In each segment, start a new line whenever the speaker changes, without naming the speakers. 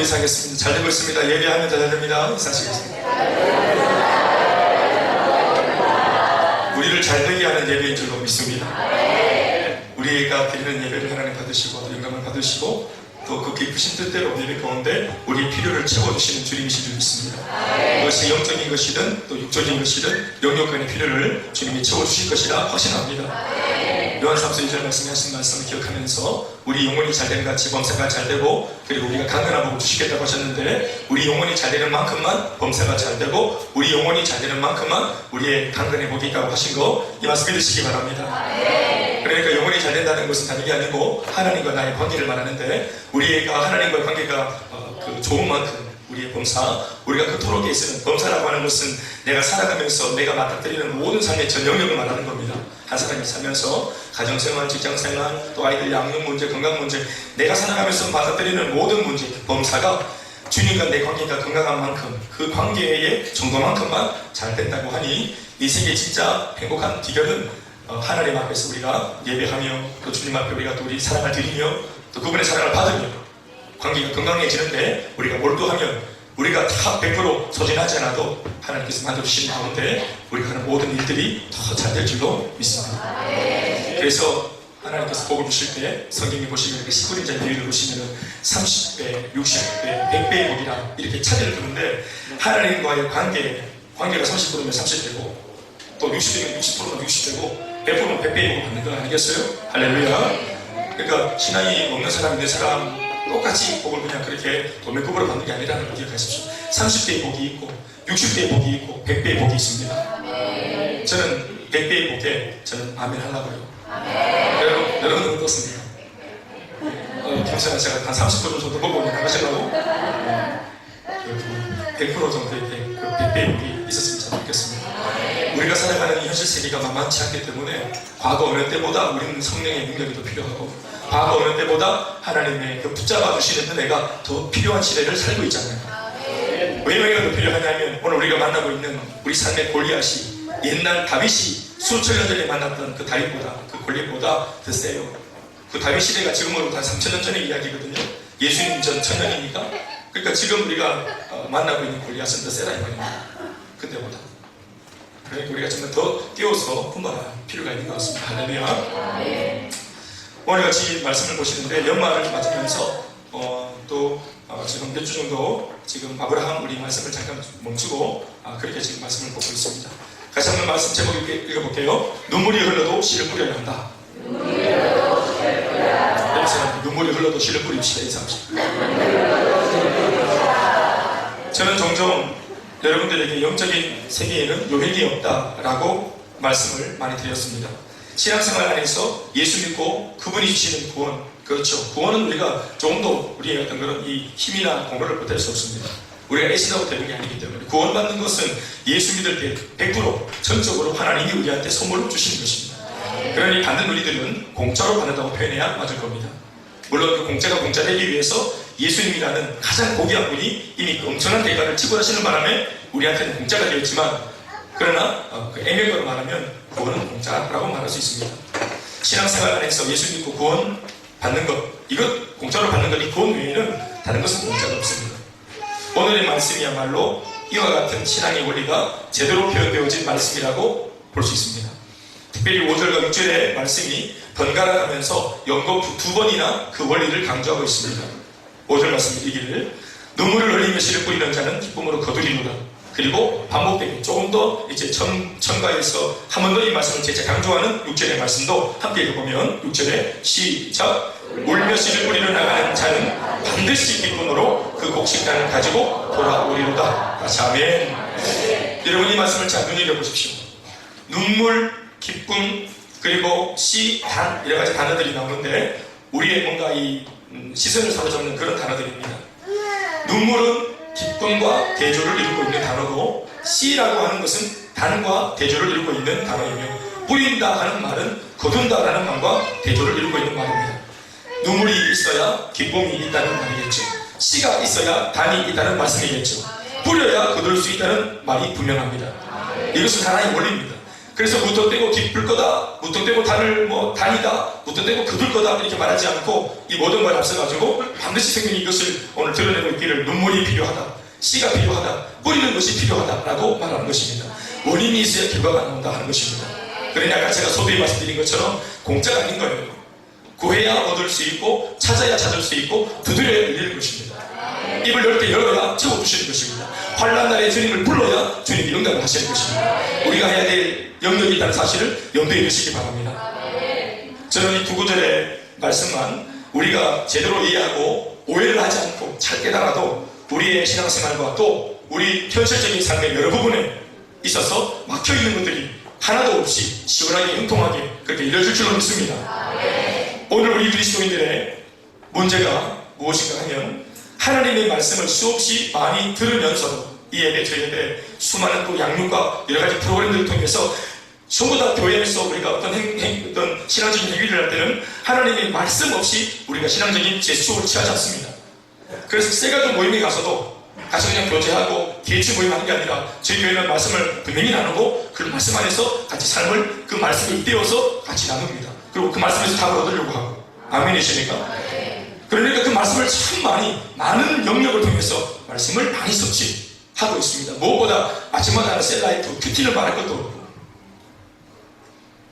인사하겠습니다. 잘 되고 있습니다. 예배하면 잘 됩니다. 인사하시겠습니다. 우리를 잘 되게 하는 예배인 줄로 믿습니다. 우리가 드리는 예배를 하나님 받으시고 또 영광을 받으시고 또 그 기쁘신 뜻대로 예배 가운데 우리의 필요를 채워주시는 주님이신 줄 믿습니다. 그것이 영적인 것이든 또 육적인 것이든 영역간의 필요를 주님이 채워주실 것이라 확신합니다. 요한삼서 2절 말씀하신 말씀을 기억하면서 우리 영혼이 잘되는 같이 범사가 잘되고 그리고 우리가 강건한 복을 주시겠다고 하셨는데 우리 영혼이 잘되는 만큼만 범사가 잘되고 우리 영혼이 잘되는 만큼만 우리의 강건의 복이 있다고 하신 거 이 말씀 믿으시기 바랍니다. 그러니까 영혼이 잘된다는 것은 다른 게 아니고 하나님과 나의 관계를 말하는데 우리가 하나님과의 관계가 좋은 만큼 우리의 범사, 우리가 그토록 애쓰는 범사라고 하는 것은 내가 살아가면서 내가 맞닥뜨리는 모든 삶의 전 영역을 말하는 겁니다. 한 사람이 살면서 가정생활, 직장생활, 또 아이들 양육 문제, 건강 문제, 내가 살아가면서 맞닥뜨리는 모든 문제, 범사가 주님과 내 관계가 건강한 만큼 그 관계의 정도만큼만 잘 된다고 하니 이 세계 진짜 행복한 비결은 하나님 앞에서 우리가 예배하며 또 주님 앞에 우리가 또 우리 사랑을 드리며 또 그분의 사랑을 받으며 관계가 건강해지는데 우리가 몰두하면 우리가 다 100% 소진하지 않아도 하나님께서 만들어주신 가운데 우리가 하는 모든 일들이 더 잘 될 줄로 믿습니다. 그래서 하나님께서 복을 주실 때 성경에 보시면 이렇게 19인자 비율을 보시면 30배, 60배, 100배의 복이라 이렇게 차이를 두는데 하나님과의 관계가 30%면 30배고 또 60배면 60%면 60배고 100%는 100배의 복을 받는 거 아니겠어요? 할렐루야. 그러니까 신앙이 없는 사람, 있는 사람 똑같이 복을 그냥 그렇게 도매급으로 받는 게 아니라는 걸 기억하십시오. 30배의 복이 있고 60배의 복이 있고 100배의 복이 있습니다. 저는 100배의 복에 저는 아멘 하려고요. 여러분은 어떻습니까? 김선아 제가 한 30% 정도 보고 나가시려고 100% 정도 이렇게 그 100배의 복이 있었으면 잘 좋겠습니다. 우리가 살아가는 이 현실 세계가 만만치 않기 때문에 과거 어느 때보다 우리는 성령의 능력이 더 필요하고 과거 어느 때보다 하나님의 그 붙잡아 주시는 은혜가 더 필요한 시대를 살고 있잖아요. 왜 은혜가 더 필요하냐면 오늘 우리가 만나고 있는 우리 삶의 골리앗이 옛날 다윗이 수천 년 전에 만났던 그 다윗보다 그 골리앗보다 더 세요. 그 다윗 시대가 지금으로부터 한 3000년 전의 이야기거든요. 예수님 전 1000년이니까. 그러니까 지금 우리가 만나고 있는 골리앗은 더 세다 이 말입니다. 그때보다. 그러니까 우리가 정말 더 깨워서 분발할 필요가 있는 것 같습니다. 할렐루야. 오늘 같이 말씀을 보시는데 연말을 맞으면서 또 지금 몇 주 정도 지금 아브라함 우리 말씀을 잠깐 멈추고 그렇게 지금 말씀을 보고 있습니다. 같이 한번 말씀 제목 읽어볼게요. 눈물이 흘러도 씨를 뿌려야 한다. 눈물이 흘러도 씨를 뿌립시다. 인사합시다. 저는 종종 여러분들에게 영적인 세계에는 요획이 없다라고 말씀을 많이 드렸습니다. 신앙생활 안에서 예수 믿고 그분이 주시는 구원, 그렇죠. 구원은 우리가 조금 더 우리의 어떤 그런 이 힘이나 공로를 보탤 수 없습니다. 우리가 애쓰다고 되는 게 아니기 때문에 구원받는 것은 예수 믿을 때 100% 전적으로 하나님이 우리한테 선물로 주시는 것입니다. 그러니 받는 우리들은 공짜로 받는다고 표현해야 맞을 겁니다. 물론 그 공짜가 공짜 되기 위해서 예수님이라는 가장 고귀한 분이 이미 엄청난 대가를 지불하시는 바람에 우리한테는 공짜가 되었지만 그러나 그 애매하게 말하면 구원은 공짜라고 말할 수 있습니다. 신앙생활 안에서 예수 믿고 구원 받는 것, 이것 공짜로 받는 것, 이 구원 외에는 다른 것은 공짜가 없습니다. 오늘의 말씀이야말로 이와 같은 신앙의 원리가 제대로 표현되어진 말씀이라고 볼 수 있습니다. 특별히 5절과 6절의 말씀이 번갈아 가면서 연속 2번이나 그 원리를 강조하고 있습니다. 5절 말씀 이기를 눈물을 흘리며 씨를 뿌리는 자는 기쁨으로 거두리노라. 그리고 반복되게 조금 더 이제 첨가해서 한 번 더 이 말씀을 재차 강조하는 6절의 말씀도 함께 읽어보면 6절에 시작 울며 씨를 뿌리러 나가는 자는 반드시 기쁨으로 그 곡식단을 가지고 돌아오리로다. 다시 아멘. 여러분 이 말씀을 잘 눈여겨보십시오. 눈물, 기쁨, 그리고 씨, 단 여러 가지 단어들이 나오는데 우리의 뭔가 이 시선을 사로잡는 그런 단어들입니다. 눈물은 기쁨과 대조를 이루고 있는 단어고 씨라고 하는 것은 단과 대조를 이루고 있는 단어이며 뿌린다 하는 말은 거둔다 라는 말과 대조를 이루고 있는 말입니다. 눈물이 있어야 기쁨이 있다는 말이겠죠. 씨가 있어야 단이 있다는 말씀이겠죠. 뿌려야 거둘 수 있다는 말이 분명합니다. 이것은 하나의 원리입니다. 그래서 무턱대고 기쁠 거다, 무턱대고 단을 단이다, 무턱대고 거둘 거다 이렇게 말하지 않고 이 모든 걸 앞서가지고 반드시 성경이 이것을 오늘 드러내고 있기를 눈물이 필요하다, 씨가 필요하다, 뿌리는 것이 필요하다라고 말하는 것입니다. 원인이 있어야 결과가 나온다 하는 것입니다. 그러니 아까 제가 소두에 말씀드린 것처럼 공짜가 아닌 거예요. 구해야 얻을 수 있고 찾아야 찾을 수 있고 두드려야 열리는 것입니다. 입을 열 때 열어야 채워주시는 것입니다. 환난 날에 주님을 불러야 주님이 응답을 하시는 것입니다. 우리가 해야 될 영역이 있다는 사실을 염두에 두시기 바랍니다. 저는 이 두 구절의 말씀만 우리가 제대로 이해하고 오해를 하지 않고 잘 깨달아도 우리의 신앙생활과 또 우리 현실적인 삶의 여러 부분에 있어서 막혀있는 것들이 하나도 없이 시원하게 형통하게 그렇게 이루어질 줄로 믿습니다. 오늘 우리 그리스도인들의 문제가 무엇인가 하면 하나님의 말씀을 수없이 많이 들으면서도 이 예배 저희 예배 수많은 또 양육과 여러 가지 프로그램들을 통해서 전부 다 교회에서 우리가 어떤 신앙적인 행위를 할 때는 하나님의 말씀 없이 우리가 신앙적인 제스처를 취하지 않습니다. 그래서 세가족 모임에 가서도 그냥 교제하고 DH 모임 하는 게 아니라 저희 교회는 말씀을 분명히 나누고 그 말씀 안에서 같이 삶을 그 말씀에 잇대어서 같이 나눕니다. 그리고 그 말씀에서 답을 얻으려고 하고 아멘이십니까? 그러니까 그 말씀을 참 많은 영역을 통해서 말씀을 많이 섭취하고 있습니다. 무엇보다 아침마다 하는 셀라이프, 큐티를 말할 것도 없고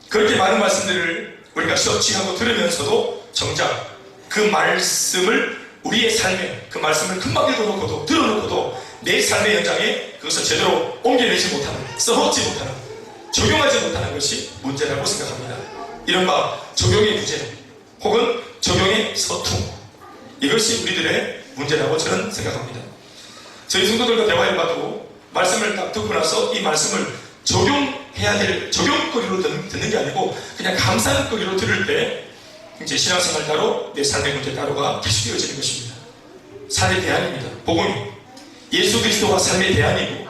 그렇게 많은 말씀들을 우리가 섭취하고 들으면서도 정작 그 말씀을 우리의 삶에 그 말씀을 금방 읽어놓고도 들어놓고도 내 삶의 현장에 그것을 제대로 옮겨내지 못하는, 써먹지 못하는, 적용하지 못하는 것이 문제라고 생각합니다. 이른바 적용의 부재 혹은 적용의 서툼, 이것이 우리들의 문제라고 저는 생각합니다. 저희 성도들과 대화해봐도 말씀을 딱 듣고 나서 이 말씀을 적용해야 될 적용거리로 듣는 게 아니고 그냥 감상거리로 들을 때 이제 신앙생활 따로 내 삶의 문제 따로가 계속 이어지는 것입니다. 삶의 대안입니다. 복음이 예수 그리스도가 삶의 대안이고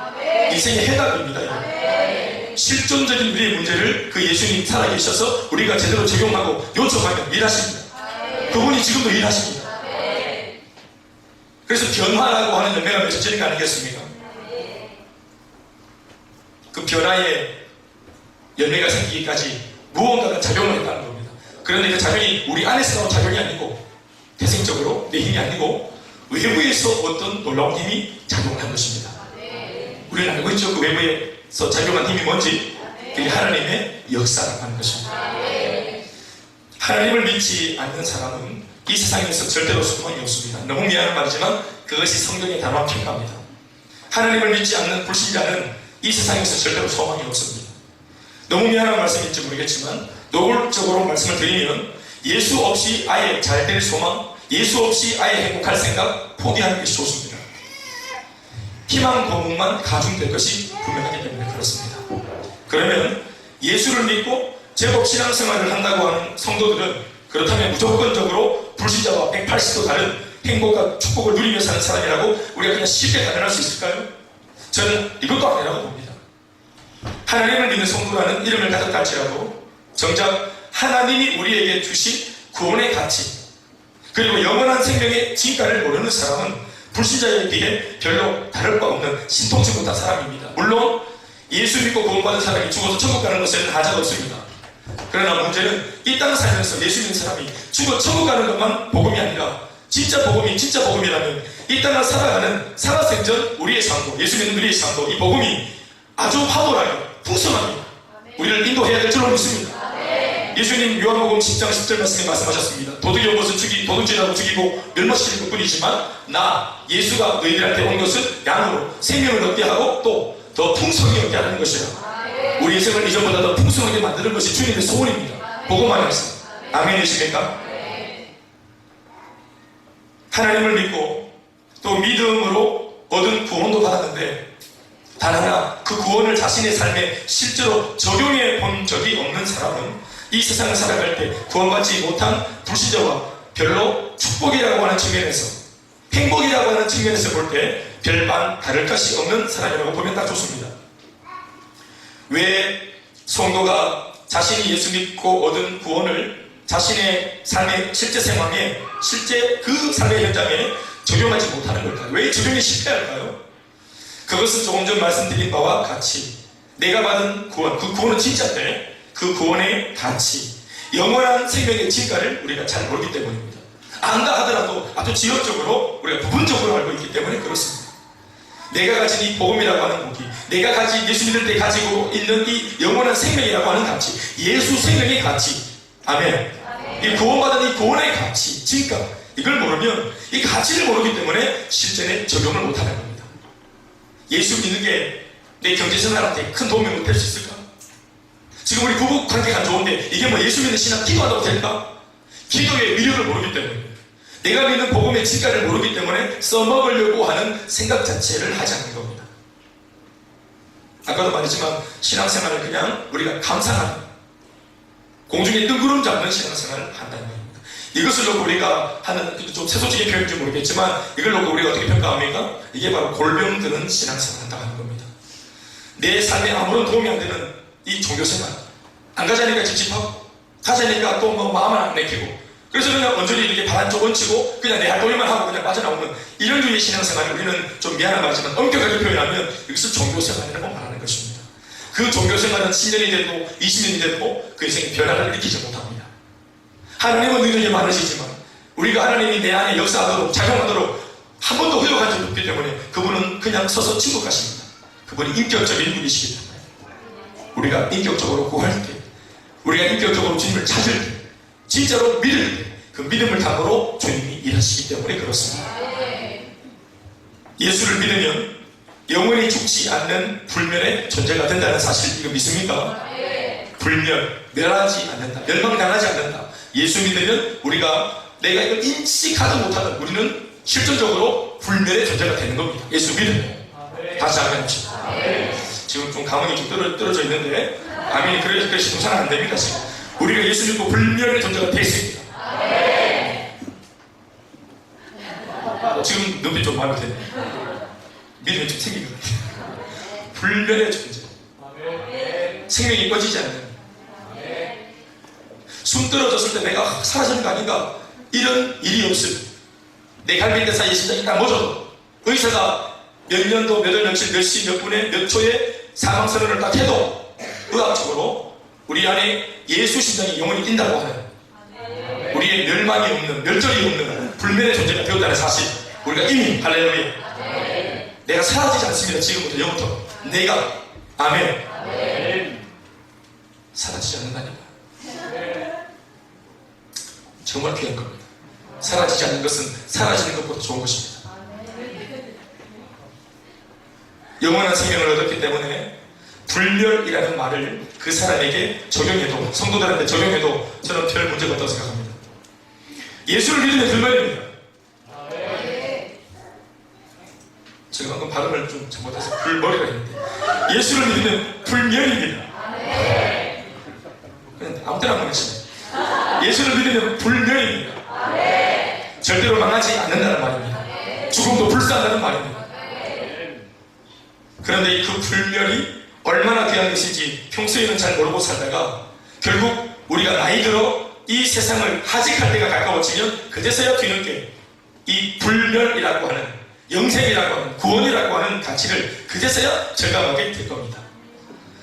인생의 해답입니다. 실존적인 우리의 문제를 그 예수님 살아계셔서 우리가 제대로 적용하고 요청하면 일하십니다. 그분이 지금도 일하십니다. 그래서 변화라고 하는 열매가 맺어지는 거 아니겠습니까? 그 변화의 열매가 생기기까지 무언가가 작용을 했다는 겁니다. 그런데 그 작용이 우리 안에서 나온 작용이 아니고 태생적으로 내 힘이 아니고 외부에서 어떤 놀라운 힘이 작용을 한 것입니다. 우리는 알고 있죠. 그 외부에서 작용한 힘이 뭔지. 그게 하나님의 역사라고 하는 것입니다. 하나님을 믿지 않는 사람은 이 세상에서 절대로 소망이 없습니다. 너무 미안한 말이지만 그것이 성경의 단호한 평가입니다. 하나님을 믿지 않는 불신자는 이 세상에서 절대로 소망이 없습니다. 너무 미안한 말씀인지 모르겠지만 노골적으로 말씀을 드리면 예수 없이 아예 잘 될 소망, 예수 없이 아예 행복할 생각 포기하는 것이 좋습니다. 희망 고문만 가중될 것이 분명하기 때문에 그렇습니다. 그러면 예수를 믿고 제법 신앙생활을 한다고 하는 성도들은 그렇다면 무조건적으로 불신자와 180도 다른 행복과 축복을 누리며 사는 사람이라고 우리가 그냥 쉽게 단언할 수 있을까요? 저는 이것도 아니라고 봅니다. 하나님을 믿는 성도라는 이름을 가졌다 할지라도 정작 하나님이 우리에게 주신 구원의 가치 그리고 영원한 생명의 진가를 모르는 사람은 불신자에 비해 별로 다를 바 없는 신통치 못한 사람입니다. 물론 예수 믿고 구원받은 사람이 죽어서 천국 가는 것에는 하자가 없습니다. 그러나 문제는 이 땅 살면서 예수 믿는 사람이 죽어 천국 가는 것만 복음이 아니라 진짜 복음이라면 이 땅을 살아가는 살아생전 우리의 삶도 예수 믿는 우리의 삶도 이 복음이 아주 화도하게 풍성하게 우리를 인도해야 될 줄로 믿습니다. 예수님 요한복음 10장 10절 말씀에 말씀하셨습니다. 도둑이 온 것은 도둑질하고 죽이고 멸망시키는 것뿐이지만 나 예수가 너희들한테 온 것은 양으로 생명을 얻게 하고 또 더 풍성히 얻게 하는 것이라. 우리 인생을 이전보다 더 풍성하게 만드는 것이 주님의 소원입니다. 복음 안에서. 아멘이십니까? 하나님을 믿고 또 믿음으로 얻은 구원도 받았는데 단 하나 그 구원을 자신의 삶에 실제로 적용해 본 적이 없는 사람은 이 세상을 살아갈 때 구원받지 못한 불신자와 별로 축복이라고 하는 측면에서 행복이라고 하는 측면에서 볼 때 별반 다를 것이 없는 사람이라고 보면 딱 좋습니다. 왜 성도가 자신이 예수 믿고 얻은 구원을 자신의 삶의 실제 상황에 실제 그 삶의 현장에 적용하지 못하는 걸까요? 왜 적용이 실패할까요? 그것은 조금 전 말씀드린 바와 같이 내가 받은 구원, 그 구원은 진짜인데 그 구원의 가치, 영원한 생명의 진가를 우리가 잘 모르기 때문입니다. 안다 하더라도 아주 지역적으로 우리가 부분적으로 알고 있기 때문에 그렇습니다. 내가 가진 이 복음이라고 하는 무기, 내가 가진 예수 믿을 때 가지고 있는 이 영원한 생명이라고 하는 가치, 예수 생명의 가치, 아멘. 이 구원받은 이 구원의 가치, 진가, 이걸 모르면 이 가치를 모르기 때문에 실전에 적용을 못하는 겁니다. 예수 믿는 게 내 경제생활한테 큰 도움이 못 될 수 있을까? 지금 우리 부부 관계가 좋은데 이게 뭐 예수 믿는 신앙 기도한다고 될까? 기도의 위력을 모르기 때문입니다. 내가 믿는 복음의 진가를 모르기 때문에 써먹으려고 하는 생각 자체를 하지 않는 겁니다. 아까도 말했지만 신앙생활을 그냥 우리가 감상하는, 공중에 뜬구름 잡는 신앙생활을 한다는 겁니다. 이것을 놓고 우리가 하는, 좀 세속적인 표현인지 모르겠지만 이걸 놓고 우리가 어떻게 평가합니까? 이게 바로 골병드는 신앙생활을 한다고 하는 겁니다. 내 삶에 아무런 도움이 안 되는 이 종교생활, 안 가자니까 찝찝하고 가자니까 또 뭐 마음을 안 내키고, 그래서 그냥 언저리 이렇게 바람 쪽 얹히고 그냥 내 할도리만 하고 그냥 빠져나오는 이런 류의 신앙생활을 우리는 좀 미안한 말이지만 엄격하게 표현하면 이것을 종교생활이라고 말하는 것입니다. 그 종교생활은 10년이 돼도 20년이 돼도 그 인생에 변화를 일으키지 못합니다. 하나님은 능력이 많으시지만 우리가 하나님이 내 안에 역사하도록 작용하도록 한 번도 허용한 적이 없기 때문에 그분은 그냥 서서 침묵하십니다. 그분이 인격적인 분이시기 때문에 우리가 인격적으로 구할 때, 우리가 인격적으로 주님을 찾을 때, 진짜로 믿을 때 그 믿음을 담으로 주님이 일하시기 때문에 그렇습니다. 예수를 믿으면 영원히 죽지 않는 불멸의 존재가 된다는 사실, 이거 믿습니까? 불멸, 멸하지 않는다, 멸망당하지 않는다. 예수 믿으면 우리가 내가 이걸 인식하지 못하는, 우리는 실존적으로 불멸의 존재가 되는 겁니다. 예수 믿으면. 다시 한번 해봅시다. 지금 좀 감흥이 좀 떨어져 있는데 아멘이 그래서 신도사는 안 됩니다. 지금 우리가 예수 믿고 불멸의 존재가 됐습니다. 지금 눈빛 좀 마음에 드네. 믿음이 좀 생긴 것 같아요. 불멸의 존재, 생명이 꺼지지 않는, 숨 떨어졌을 때 내가 사라지는 거 아닌가, 이런 일이 없음. 내 갈비뼈 사이에 심장이 딱 멎어도 의사가 몇 년도 몇 월 며칠 몇 시 몇 분에 몇 초에 사망선언을 딱 해도 의학적으로 우리 안에 예수 심장이 영원히 뛴다고 하는, 우리의 멸망이 없는, 멸절이 없는 불멸의 존재가 되었다는 사실, 우리가 이미, 할렐루야, 내가 사라지지 않습니다. 지금부터 영부터 내가, 아멘, 사라지지 않는다니까. 정말 귀한 겁니다. 사라지지 않는 것은 사라지는 것보다 좋은 것입니다. 영원한 생명을 얻었기 때문에 불멸이라는 말을 그 사람에게 적용해도, 성도들한테 적용해도 저는 별 문제가 없다고 생각합니다. 예수를 믿으면 불멸입니다. 제가 방금 발음을 좀 잘못해서 불머리가 있는데, 예수를 믿으면 불멸입니다. 그냥 아무 때나 한번 해주세요. 예수를 믿으면 불멸입니다. 절대로 망하지 않는다는 말입니다. 죽음도 불사한다는 말입니다. 그런데 그 불멸이 얼마나 귀한 것인지 평소에는 잘 모르고 살다가 결국 우리가 나이 들어 이 세상을 하직할 때가 가까워지면 그제서야 뒤늦게 이 불멸이라고 하는, 영생이라고 하는, 구원이라고 하는 가치를 그제서야 절감하게 될 겁니다.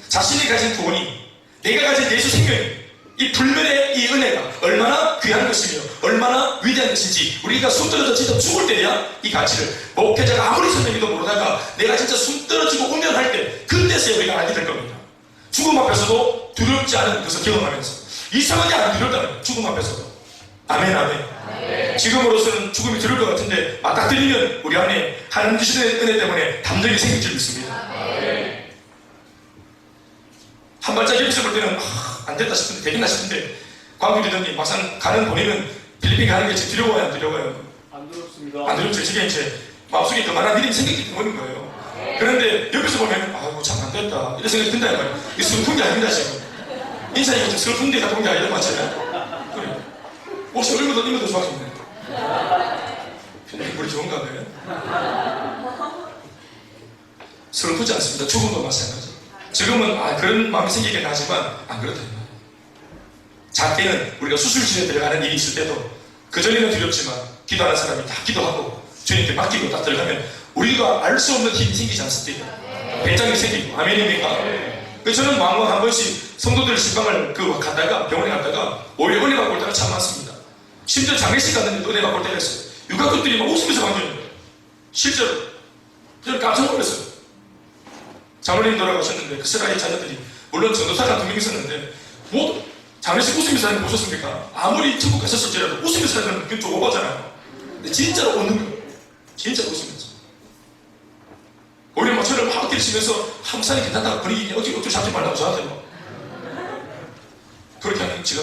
자신이 가진 구원이, 내가 가진 예수 생명이, 이 불멸의 이 은혜가 얼마나 귀한 것이며 얼마나 위대한 것인지 우리가 숨 떨어져 진짜 죽을 때야 이 가치를, 목회자가 아무리 설명해도 모르다가 내가 진짜 숨 떨어지고 운명할 때, 그때서야 우리가 알게 될 겁니다. 죽음 앞에서도 두렵지 않은 것을 경험하면서, 이상하게 안 두렵다는 거예요. 죽음 앞에서도. 아멘, 아멘. 지금으로서는 죽음이 두려울 것 같은데 맞닥뜨리면 우리 안에 하나님 주시는 은혜 때문에 담력이 생길 줄 믿습니다. 한 발짝 옆에서 볼 때는 안 됐다 싶은데, 되겠나 싶은데 광주리더니 막상 가는 보내면 필리핀 가는 게 지금 두려워요, 안 두려워요? 안 두렵습니다. 안 두렵죠. 지금 이제 마음속에 그만한 믿음이 생겼기 때문인 거예요. 그런데 옆에서 보면 아이고 참 안 됐다 이런 생각이 든다 말이에요. 이게 슬픈 게 아닙니다. 지금 인사니까 좀 슬픈 데 갔다 온 게 아니란 말이잖아요. 그래. 혹시 얼마도 좋아졌네. 필리핀 물이 좋은가 봐요. 슬프지 않습니다. 죽음도 마찬가지. 지금은 그런 마음이 생기긴 하지만 안 그렇다. 작게는 우리가 수술실에 들어가는 일이 있을 때도 그전에는 두렵지만 기도하는 사람이 다 기도하고 주님께 맡기고 딱 들어가면 우리가 알 수 없는 힘이 생기지 않습니까? 배짱이 생기고, 아멘입니까? 그래서 저는 왕왕 한 번씩 성도들 신방을 갔다가 병원에 갔다가 오히려 은혜 받고 올 때가 참 많습니다. 심지어 장례식 갔는데도 은혜 받고 올 때가 있어요. 유가족들이 막 웃으면서 반겨요. 실제로 저는 깜짝 놀랐어요. 장모님 돌아가셨는데 그 세라의 자녀들이 물론 전도사가 2명 있었는데 뭐 장례식 웃으면서 하는 거 보셨습니까? 아무리 천국 가셨을지라도 웃으면서 하는 건 좀 오버잖아요. 근데 진짜로 웃는 거예요. 진짜로 웃으면서. 우리 막 저를 막 때리시면서 한국사님 괜찮다고 분위기 어찌 잡지 말라고 저한테 막 그렇게 하는 제가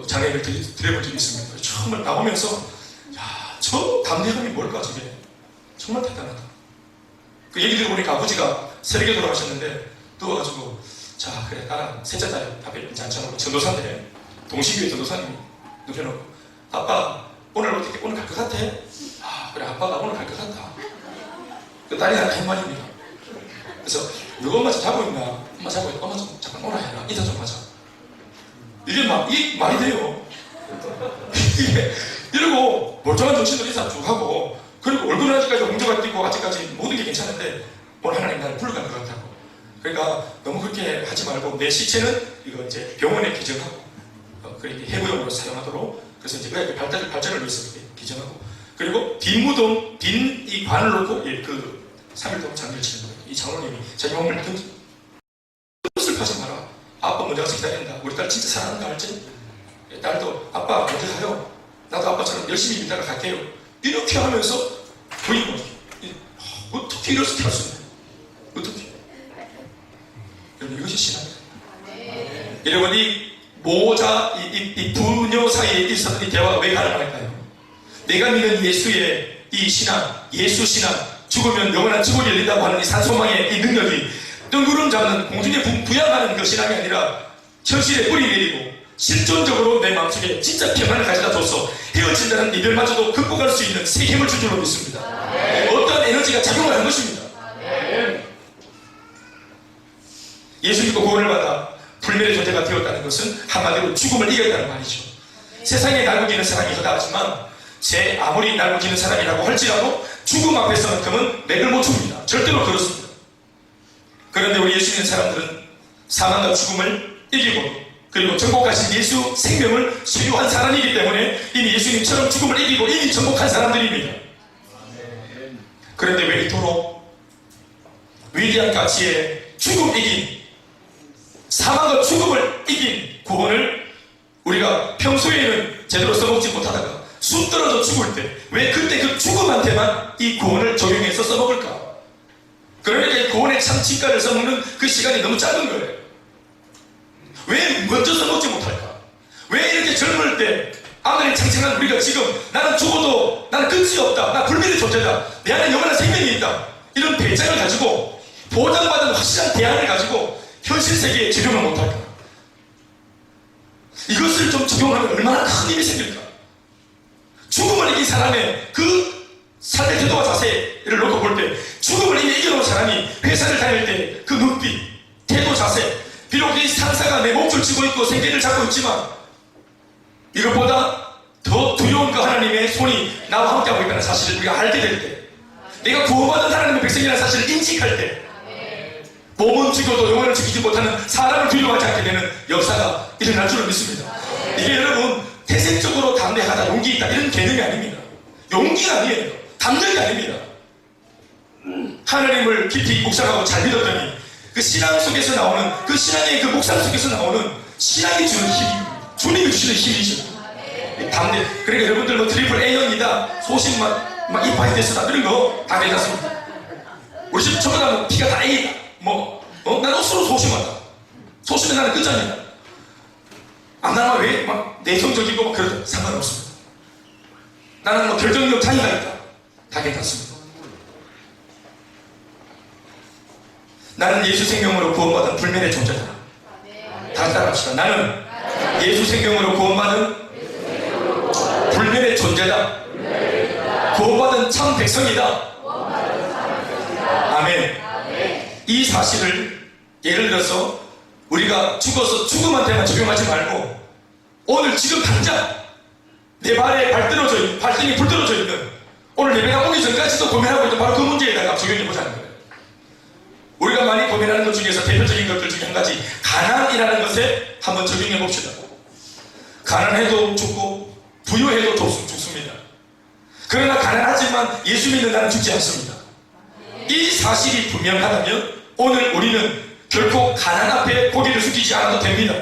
장애를 드려본 적이 있습니다. 정말 나오면서 야, 저 담대함이 뭘까 저게 정말 대단하다. 그 얘기 들어보니까 아버지가 새벽에 돌아가셨는데 누워가지고 자 그래 나랑 셋째 딸 앞에 앉혀놓고 전도사인데 동시교회 전도사님이 눕혀놓고 아빠 오늘 어떻게 오늘 갈 것 같아? 아 그래 아빠가 오늘 갈 것 같다. 그 딸이 나한테 한 말입니다. 그래서 누가 엄마 좀 자고 있나? 엄마 자고 있나? 엄마 좀 잠깐 오라 해라. 인사 좀 하자. 이게 말이 돼요. 이러고 멀쩡한 정신으로 인사 쭉 하고 그리고 얼굴은 아직까지 홍조가 띄고 아직까지 모든 게 괜찮은데 오늘 하나님 나를 불러간 것 같다고. 그러니까 너무 그렇게 하지 말고 내 시체는 이거 이제 병원에 기증하고 그렇게 해부용으로 사용하도록 그래서 이제 그 발전을 위해서 이렇게 기증하고 그리고 빈무덤 빈 이 관을 놓고 그 3일 동안 장례를 치는 거예요. 이 장로님이 자기 몸을 슬퍼하지 마라. 아빠 먼저 가서 기다린다. 우리 딸 진짜 사랑하는 거 알지? 딸도 아빠 먼저 가요. 나도 아빠처럼 열심히 믿다가 갈게요. 이렇게 하면서 보이는 거죠. 어떻게 이럴 수 할수 있나요? 어떻게? 여러분 이것이 신앙입니다. 여러분 이 모자 이 부녀 사이에 있었던 이 대화가 왜 가능할까요? 내가 믿는 예수의 이 신앙, 예수 신앙, 죽으면 영원한 지옥이 열린다고 하는 이 산소망의 이 능력이 뜬구름 잡는 공중에 부양하는 그 신앙이 아니라 현실에 뿌리 내리고 실존적으로 내 마음속에 진짜 평안을 가져다 줘서 헤어진다는 이별마저도 극복할 수 있는 새 힘을 줄 줄로 믿습니다. 어떠한 에너지가 작용을 한 것입니다. 예수 믿고 구원을 받아 불멸의 존재가 되었다는 것은 한마디로 죽음을 이겼다는 말이죠. 세상에 날고 기는 사람이 허다하지만 아무리 날고 기는 사람이라고 할지라도 죽음 앞에서만큼은 맥을 못 춥니다. 절대로 그렇습니다. 그런데 우리 예수 믿는 사람들은 사망과 죽음을 이기고 그리고 정복하신 예수 생명을 소유한 사람이기 때문에 이미 예수님처럼 죽음을 이기고 이미 정복한 사람들입니다. 그런데 왜 이토록 위대한 가치의 죽음 이긴 사망과 죽음을 이긴 구원을 우리가 평소에는 제대로 써먹지 못하다가 숨 떨어져 죽을 때 왜 그때 그 죽음한테만 이 구원을 적용해서 써먹을까? 그러니까 이 구원의 참 진가를 써먹는 그 시간이 너무 짧은 거예요. 왜 먼저 써먹지 못할까? 왜 이렇게 젊을 때 아무리 창창한 우리가 지금 나는 죽어도 나는 끝이 없다. 나 불멸의 존재다. 내 안에 영원한 생명이 있다. 이런 배짱을 가지고 보장받은 확실한 대안을 가지고 현실 세계에 적용을 못할까? 이것을 좀 적용하면 얼마나 큰 힘이 생길까? 죽음을 이긴 사람의 그 삶의 태도와 자세를 놓고 볼 때 죽음을 이미 이겨놓은 사람이 회사를 다닐 때 그 눈빛, 태도, 자세 비록 이 상사가 내 목줄 쥐고 있고 생계를 잡고 있지만 이것보다 더 두려운 그 하나님의 손이 나와 함께하고 있다는 사실을 우리가 알게 될 때 내가 구원받은 하나님의 백성이라는 사실을 인식할 때 몸은 죽여도 영혼을 죽이지 못하는 사람을 두려워하지 않게 되는 역사가 일어날 줄을 믿습니다. 이게 여러분 태생적으로 담대하다, 용기 있다 이런 개념이 아닙니다. 용기가 아니에요. 담력이 아닙니다. 하나님을 깊이 묵상하고 잘 믿었더니 그 신앙 속에서 나오는 그 신앙의 그 묵상 속에서 나오는 신앙이 주는 힘입니다. 주님이 주시는 힘이죠. 담대. 그러니까 여러분들 뭐 트리플 A형이다, 소심 막 이파이 됐다 이런 거 다 괜찮습니다. 우리 집 전부 다 피가 다 A다. 나는 스스로 소심하다. 소심해 나는 끝장이다. 나는 왜 막 내성적이고 막 그러다 상관없습니다. 나는 뭐 결정력 차이가 있다. 다 괜찮습니다. 나는 예수 생명으로 구원받은 불멸의 존재다. 다 따라합시다. 나는 예수 생명으로 구원받은 불멸의 존재다. 구원받은 참 백성이다. 아멘. 이 사실을 예를 들어서 우리가 죽어서 죽음한테만 적용하지 말고 오늘 지금 당장 내 발에 발등이 불 떨어져 있는 오늘 예배가 오기 전까지도 고민하고 있는 바로 그 문제에다가 적용해 보자는 거예요. 우리가 많이 고민하는 것 중에서 대표적인 것들 중에 한 가지, 가난이라는 것에 한번 적용해 봅시다. 가난해도 죽고 부유해도 죽습니다. 그러나 가난하지만 예수 믿는 나는 죽지 않습니다. 이 사실이 분명하다면 오늘 우리는 결코 가난 앞에 고개를 숙이지 않아도 됩니다.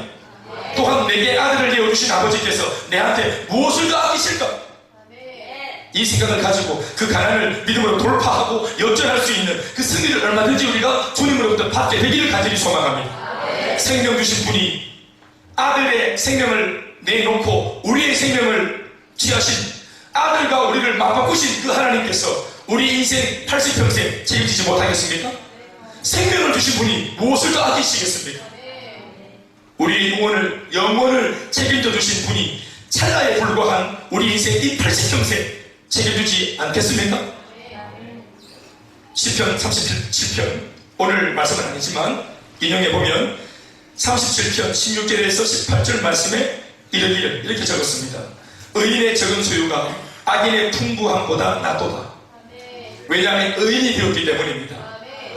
또한 내게 아들을 내어주신 아버지께서 내한테 무엇을 더 아끼실까? 이 생각을 가지고 그 가난을 믿음으로 돌파하고 역전할 수 있는 그 승리를 얼마든지 우리가 주님으로부터 받게 되기를 간절히 소망합니다. 생명 주신 분이 아들의 생명을 내놓고 우리의 생명을 취하신 아들과 우리를 맞바꾸신 그 하나님께서 우리 인생 80평생 책임지지 못하겠습니까? 생명을 주신 분이 무엇을 더 아끼시겠습니까? 우리 영혼을 책임져 주신 분이 찰나에 불과한 우리 인생 이 80평생 책임주지 않겠습니까? 시편 37편, 오늘 말씀은 아니지만 인용해보면 37편 16절에서 18절 말씀에 이르기를 이렇게 적었습니다. 의인의 적은 소유가 악인의 풍부함보다 낫도다. 왜냐하면 의인이 되었기 때문입니다.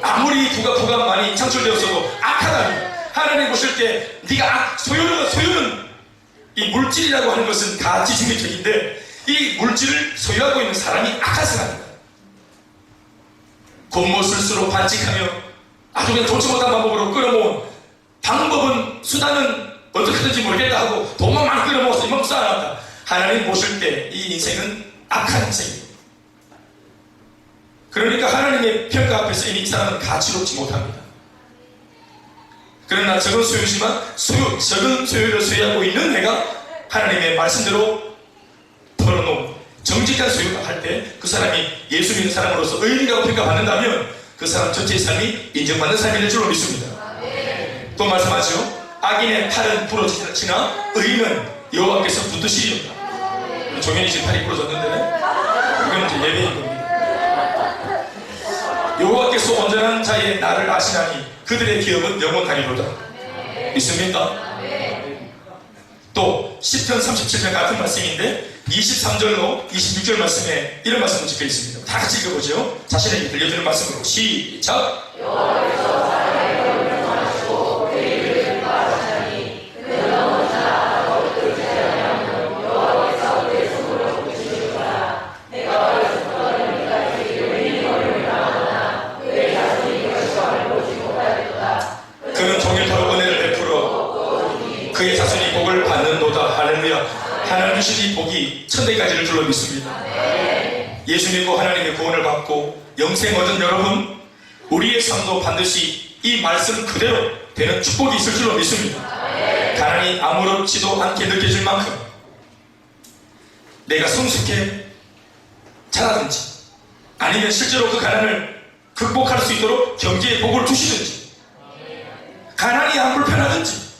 아무리 부가 많이 창출되었어도 악하다니, 하나님 보실 때 네가 소유는 이 물질이라고 하는 것은 가치 중립적인데 이 물질을 소유하고 있는 사람이 악한 사람입니다. 곤못을수록 반칙하며 아주 그냥 좋지 못한 방법으로 끌어모은, 방법은 수단은 어떻게 하든지 모르겠다 하고 돈만 많이 끌어모아서 이만큼 쌓아놨다. 하나님 보실 때 이 인생은 악한 인생입니다. 그러니까 하나님의 평가 앞에서 이미 이 사람은 가치롭지 못합니다. 그러나 적은 소유지만 적은 소유를 소유하고 있는 내가 하나님의 말씀대로 털어놓은 정직한 소유가 할 때 그 사람이 예수 믿는 사람으로서 의인이라고 평가받는다면 그 사람 전체의 삶이 인정받는 삶이 될 줄로 믿습니다. 또 말씀하죠. 악인의 팔은 부러지나 의인은 여호와께서 붙드시리로다. 종현이 지금 팔이 부러졌는데 그건 이제 예배인 겁니다. 여호와께서 온전한 자의 나를 아시나니 그들의 기업은 영원하리로다. 믿습니까? 또 시편 37편 같은 말씀인데 23절로 26절 말씀에 이런 말씀을 적혀 있습니다. 다 같이 읽어보죠. 자신에게 들려주는 말씀으로 시작. 여호와께서 사람의 얼굴을 하시고 그의 이름을 바라시나니 그는 너무 자라고 뜻지 않으면 여호와께서 그의 손으로 붙이시리라. 내가 어려서부터 어른이까지 의인의 얼굴을 나오나 그의 자손이 결실함을 보지 못하리로다. 그는 통일토록 은혜를 베풀어 그의 자손이 복을 받는도다. 할렐루야. 하나님 주신 이 복이 천대까지를 줄로 믿습니다. 예수 믿고 하나님의 구원을 받고 영생 얻은 여러분, 우리의 삶도 반드시 이 말씀 그대로 되는 축복이 있을 줄로 믿습니다. 가난이 아무렇지도 않게 느껴질 만큼 내가 성숙해 자라든지 아니면 실제로 그 가난을 극복할 수 있도록 경제의 복을 주시든지, 가난이 안 불편하든지,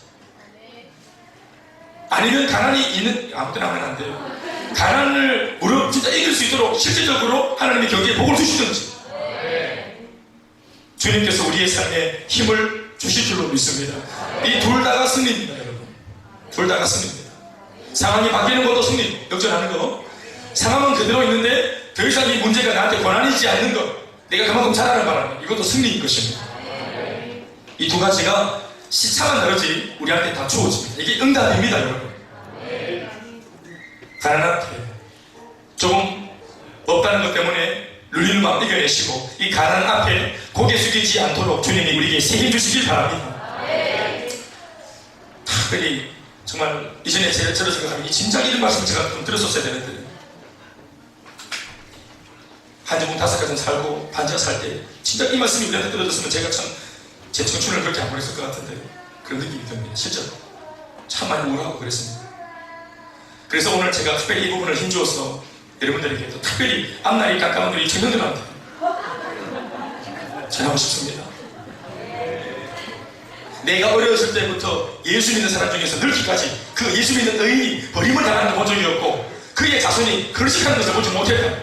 아니면 가난이 있는, 아무튼 하면 안 돼요. 가난을 진짜 이길 수 있도록 실질적으로 하나님의 경제에 복을 주시든지 주님께서 우리의 삶에 힘을 주실 줄로 믿습니다. 이 둘 다가 승리입니다, 여러분. 둘 다가 승리입니다. 상황이 바뀌는 것도 승리, 역전하는 거. 상황은 그대로 있는데 더 이상 이 문제가 나한테 권한이지 않는 것, 내가 그만큼 잘하는 바람에 이것도 승리인 것입니다. 이 두 가지가 시차만 다르지 우리한테 다 주어집니다. 이게 응답입니다, 여러분. 가난 앞에 조금 없다는 것 때문에 눌리는 마음 이겨내시고 이 가난 앞에 고개 숙이지 않도록 주님이 우리에게 세게 주시길 바랍니다. 특별히 정말 이전에 제가 저를 생각하면 이 진작 이런 말씀 제가 좀 들었었어야 되는데, 한지붕 5가정 살고 반지하 살 때 진짜 이 말씀이 우리한테 떨어졌으면 제가 참 제 청춘을 그렇게 안 보냈을 것 같은데 그런 느낌이 듭니다. 실제로 참 많이 우울하고 그랬습니다. 그래서 오늘 제가 특별히 이 부분을 힘주어서 여러분들에게 또 특별히 앞날이 가까운 우리 청년들한테 전하고 싶습니다. 내가 어렸을 때부터 예수 믿는 사람 중에서 늙기까지 그 예수 믿는 의인이 버림을 당하는 걸 본 적이 없고 그의 자손이 걸식하는 것을 보지 못했다.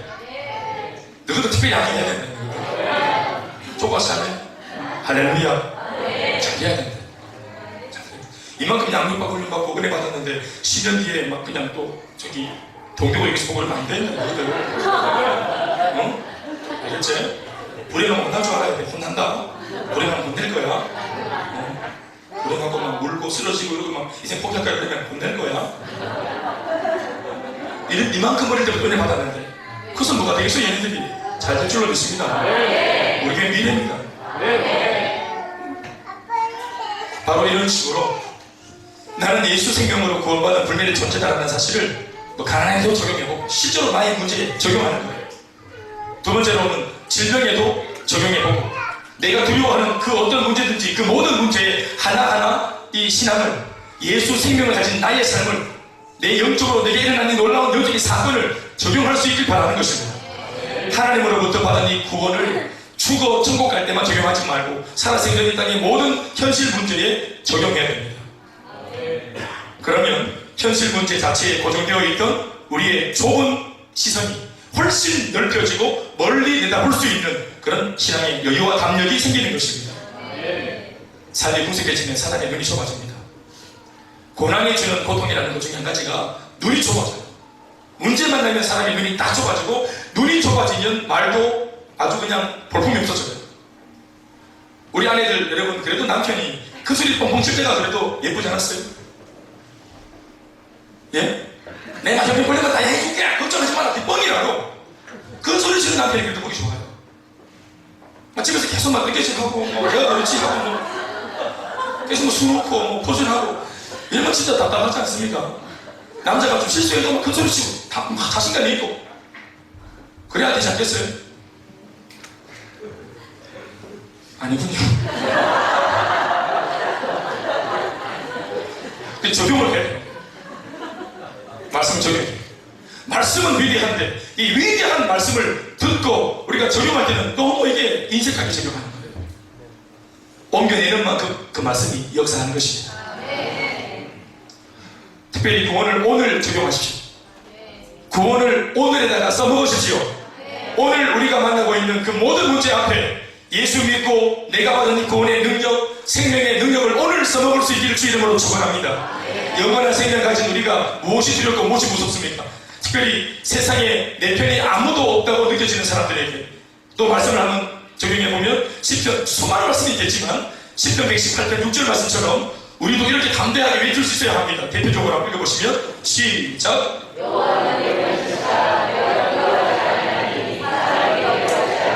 너희도 특별히 아껴야 된다. 좁아서 하면 할렐루야. 잘해야 된다. 이만큼 양육받고 훈련받고 은혜 받았는데 10년 뒤에 막 그냥 또 저기 동대구 여기서 보고 그러면 안 된다. 너희들. 응? 알겠지? 불행하면 혼날 줄 알아야 돼. 혼난다. 불행하면 혼낼 거야. 불행하고 막 울고 쓰러지고 이러고 막 인생 포기할까 그러면 혼낼 거야. 이만큼 어릴 때부터 은혜 받았는데 그것은 뭐가 되겠어요? 얘네들이 잘 될 줄로 믿습니다. 우리 교회 미래입니다. 바로 이런 식으로 나는 예수 생명으로 구원받은 불멸의 존재다라는 사실을 가난에도 적용해보고 실제로 나의 문제에 적용하는 거예요. 두 번째로는 질병에도 적용해보고 내가 두려워하는 그 어떤 문제든지 그 모든 문제에 하나하나 이 신앙을 예수 생명을 가진 나의 삶을 내 영적으로 내게 일어나는 놀라운 영적인 사건을 적용할 수 있길 바라는 것입니다. 하나님으로부터 받은 이 구원을 죽어 천국 갈 때만 적용하지 말고 살아생전 이 땅의 모든 현실 문제에 적용해야 됩니다. 그러면 현실 문제 자체에 고정되어 있던 우리의 좁은 시선이 훨씬 넓혀지고 멀리 내다볼 수 있는 그런 신앙의 여유와 담력이 생기는 것입니다. 삶이 궁색해지면 사람의 눈이 좁아집니다. 고난이 주는 고통이라는 것 중에 한 가지가 눈이 좁아져요. 문제 만나면 사람의 눈이 딱 좁아지고 눈이 좁아지면 말도 아주 그냥 볼품이 없어져요. 우리 아내들 여러분 그래도 남편이 그 소리 뻥뻥 칠 때가 그래도 예쁘지 않았어요? 예? 내가 형님 걸리면 다 해줄게 걱정하지 마라 뻥이라고 그 소리 치는 남편이 그래도 보기 좋아요. 집에서 계속 막 늦게질하고 내가 그렇지 하고 계속 술 먹고 포질하고 이러면 진짜 답답하지 않습니까? 남자가 좀 실수해도 큰 소리 치고 막 자신감이 있고 그래야 되지 않겠어요? 아니군요. 적용을 해야 돼요. 말씀 적용. 말씀은 위대한데 이 위대한 말씀을 듣고 우리가 적용할 때는 너무 이게 인색하게 적용하는 거예요. 옮겨내는 만큼 그 말씀이 역사하는 것입니다. 특별히 구원을 오늘 적용하십시오. 구원을 오늘에다가 써먹으십시오. 오늘 우리가 만나고 있는 그 모든 문제 앞에 예수 믿고 내가 받은 이 구원의 능력, 생명의 능력을 오늘 써먹을 수 있기를 주 이름으로 축원합니다. 영원한 생명 가진 우리가 무엇이 두렵고 무엇이 무섭습니까? 특별히 세상에 내 편이 아무도 없다고 느껴지는 사람들에게 또 말씀을 한번 적용해보면 시편 수많은 말씀이 있겠지만 시편 118편 6절 말씀처럼 우리도 이렇게 담대하게 외칠 수 있어야 합니다. 대표적으로 한번 읽어보시면 시작.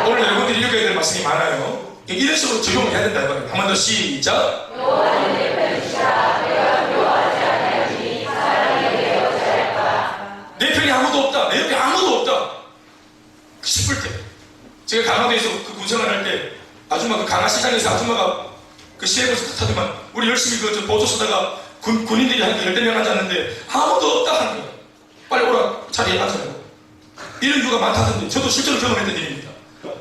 오늘 여러분들이 읽어야 될 말씀이 많아요. 이런 식으로 적용을 해야 된다 이거예요. 한 번 더 시작. 내 편이 아무도 없다. 내 옆에 아무도 없다. 싶을 때 제가 강화도에서 그 군생활 할 때 아줌마 그 강화시장에서 아줌마가 그 시외버스 타더만 우리 열심히 그 보조 서다가 군인들이 한 10명 앉았는데 아무도 없다 하는 거예요. 빨리 오라 자리에 앉아요. 이런 이유가 많다던데 저도 실제로 경험했던 일입니다.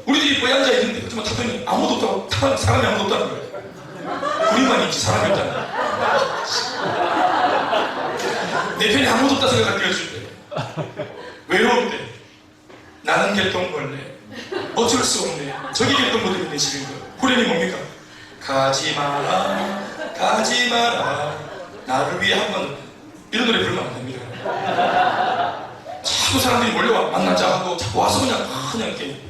우리들이 거기 앉아있는데 그때만 타더니 아무도 없다고 사람이 아무도 없다는 거예요. 군인만 있지 사람이 없다는 거예요. 내 편이 아무도 없다 생각할 때가 있을 때 외로울 때 나는 결동벌레 어쩔 수 없네 저기 결동벌레 내시는 거예요. 후렴이 뭡니까? 가지 마라 가지 마라 나를 위해 한번 이런 노래 부르면 안 됩니다. 자꾸 사람들이 몰려와 만나자 하고 자꾸 와서 그냥 이렇게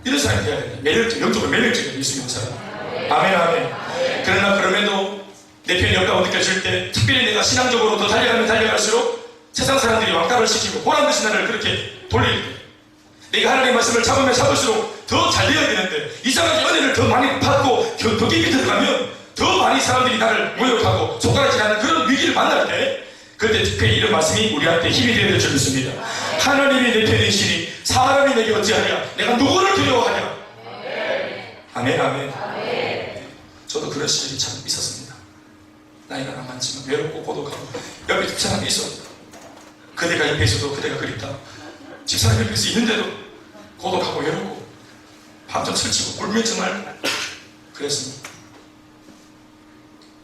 이런 사람이 돼야 된다. 매력적 영적으로 매력적인 예수 믿는 사람. 아멘 아멘. 그러나 그럼에도 내 편이 없다고 느껴질 때 특별히 내가 신앙적으로 더 달려가면 달려갈수록 세상 사람들이 왕따를 시키고 보란듯이 나를 그렇게 돌릴 때 내가 하나님의 말씀을 잡으면 잡을수록 더 잘 되어야 되는데 이상하게 은혜를 더 많이 받고 더 깊이 들어가면 더 많이 사람들이 나를 모욕하고 손가락질하는 그런 위기를 만날 때 그때 특별히 이런 말씀이 우리한테 힘이 되어야 될 줄 믿습니다. 하나님이 내 편이시니 사람이 내게 어찌하랴 내가 누구를 두려워하냐. 아멘 아멘. 저도 그런 시절이 참 있었습니다. 나이가 많지만 외롭고 고독하고 옆에 집사람이 있어 그대가 옆에 있어도 그대가 그립다. 집사람 옆에서 있는데도 고독하고 외롭고 밤좀 설치고 울면 정말 그랬습니다.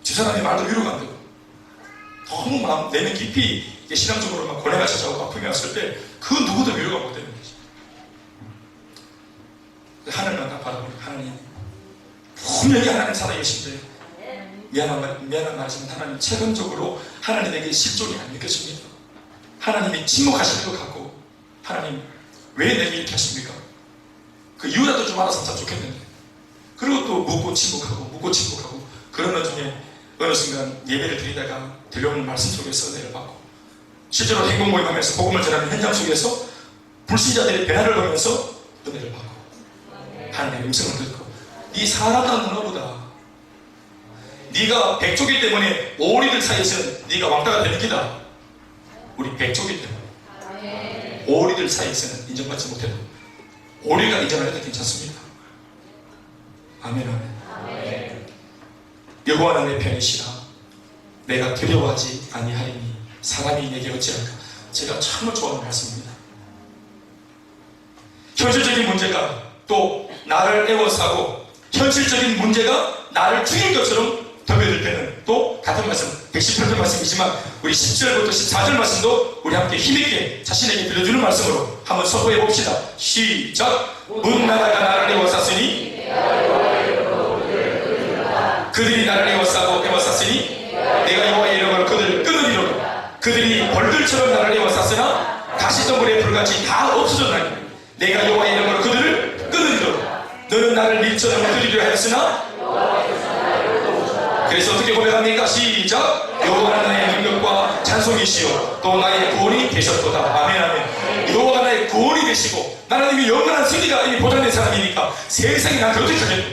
집사람이 말도 위로가 안 되고 너무 마음 내면 깊이 신앙적으로 막 고뇌가 찾아오고 아픔이 왔을 때 그 누구도 위로가 못 되는 거지. 하늘만 다 바라보니 하나님 분명히 하나님 살아계신데 미안한 말이지만 하나님 체감적으로 하나님에게 실존이 안 느껴집니다. 하나님이 침묵하시는 것 같고 하나님 왜 내게 이렇게 하십니까? 그 이유라도 좀 알아서 참 좋겠는데. 그리고 또 묻고 침묵하고 그런 와중에 어느 순간 예배를 드리다가 들려오는 말씀 속에서 은혜를 받고, 실제로 행복 모임하면서 복음을 전하는 현장 속에서 불신자들의 변화를 보면서 은혜를 받고, 하나님의 음성을 듣고, 네 사랑한 누나보다 네가 백조기 때문에 오리들 사이에서는 네가 왕따가 되는 기다. 우리 백조기 때문에 오리들 사이에서는 인정받지 못해도 오리가 인정을 해도 괜찮습니다. 아멘, 아멘. 여호와는 내 편이시라 내가 두려워하지 아니하리니 사람이 내게 어찌할까. 제가 정말 좋아하는 말씀입니다. 현실적인 문제가 또 나를 애워싸고 현실적인 문제가 나를 죽일 것처럼 덤벼들 때는 또 같은 말씀 118절 말씀이지만 우리 10절부터 14절 말씀도 우리 함께 힘있게 자신에게 들려주는 말씀으로 한번 선포해 봅시다. 시작. 문나라가 나를 애워쌌으니 그들이 나를 애워쌌으니 내가 여호와의 이름으로 그들을 끊으리로다. 그들이 벌들처럼 나를 애워쌌으나 가시덩굴에 불같이 다 없어졌나니 내가 여호와의 이름으로 그들을 끊으리로다. 너는 나를 밀처럼 드리려 하였으나 그래서 어떻게 고백합니까? 시작. 여호와는 나의 능력과 찬송이시요 또 나의 구원이 되셨도다. 아멘, 아멘. 여호와가 나의 구원이 되시고 나는 이미 영원한 승리가 이미 보장된 사람이니까 세상이 나한테 어떻게 하겠노?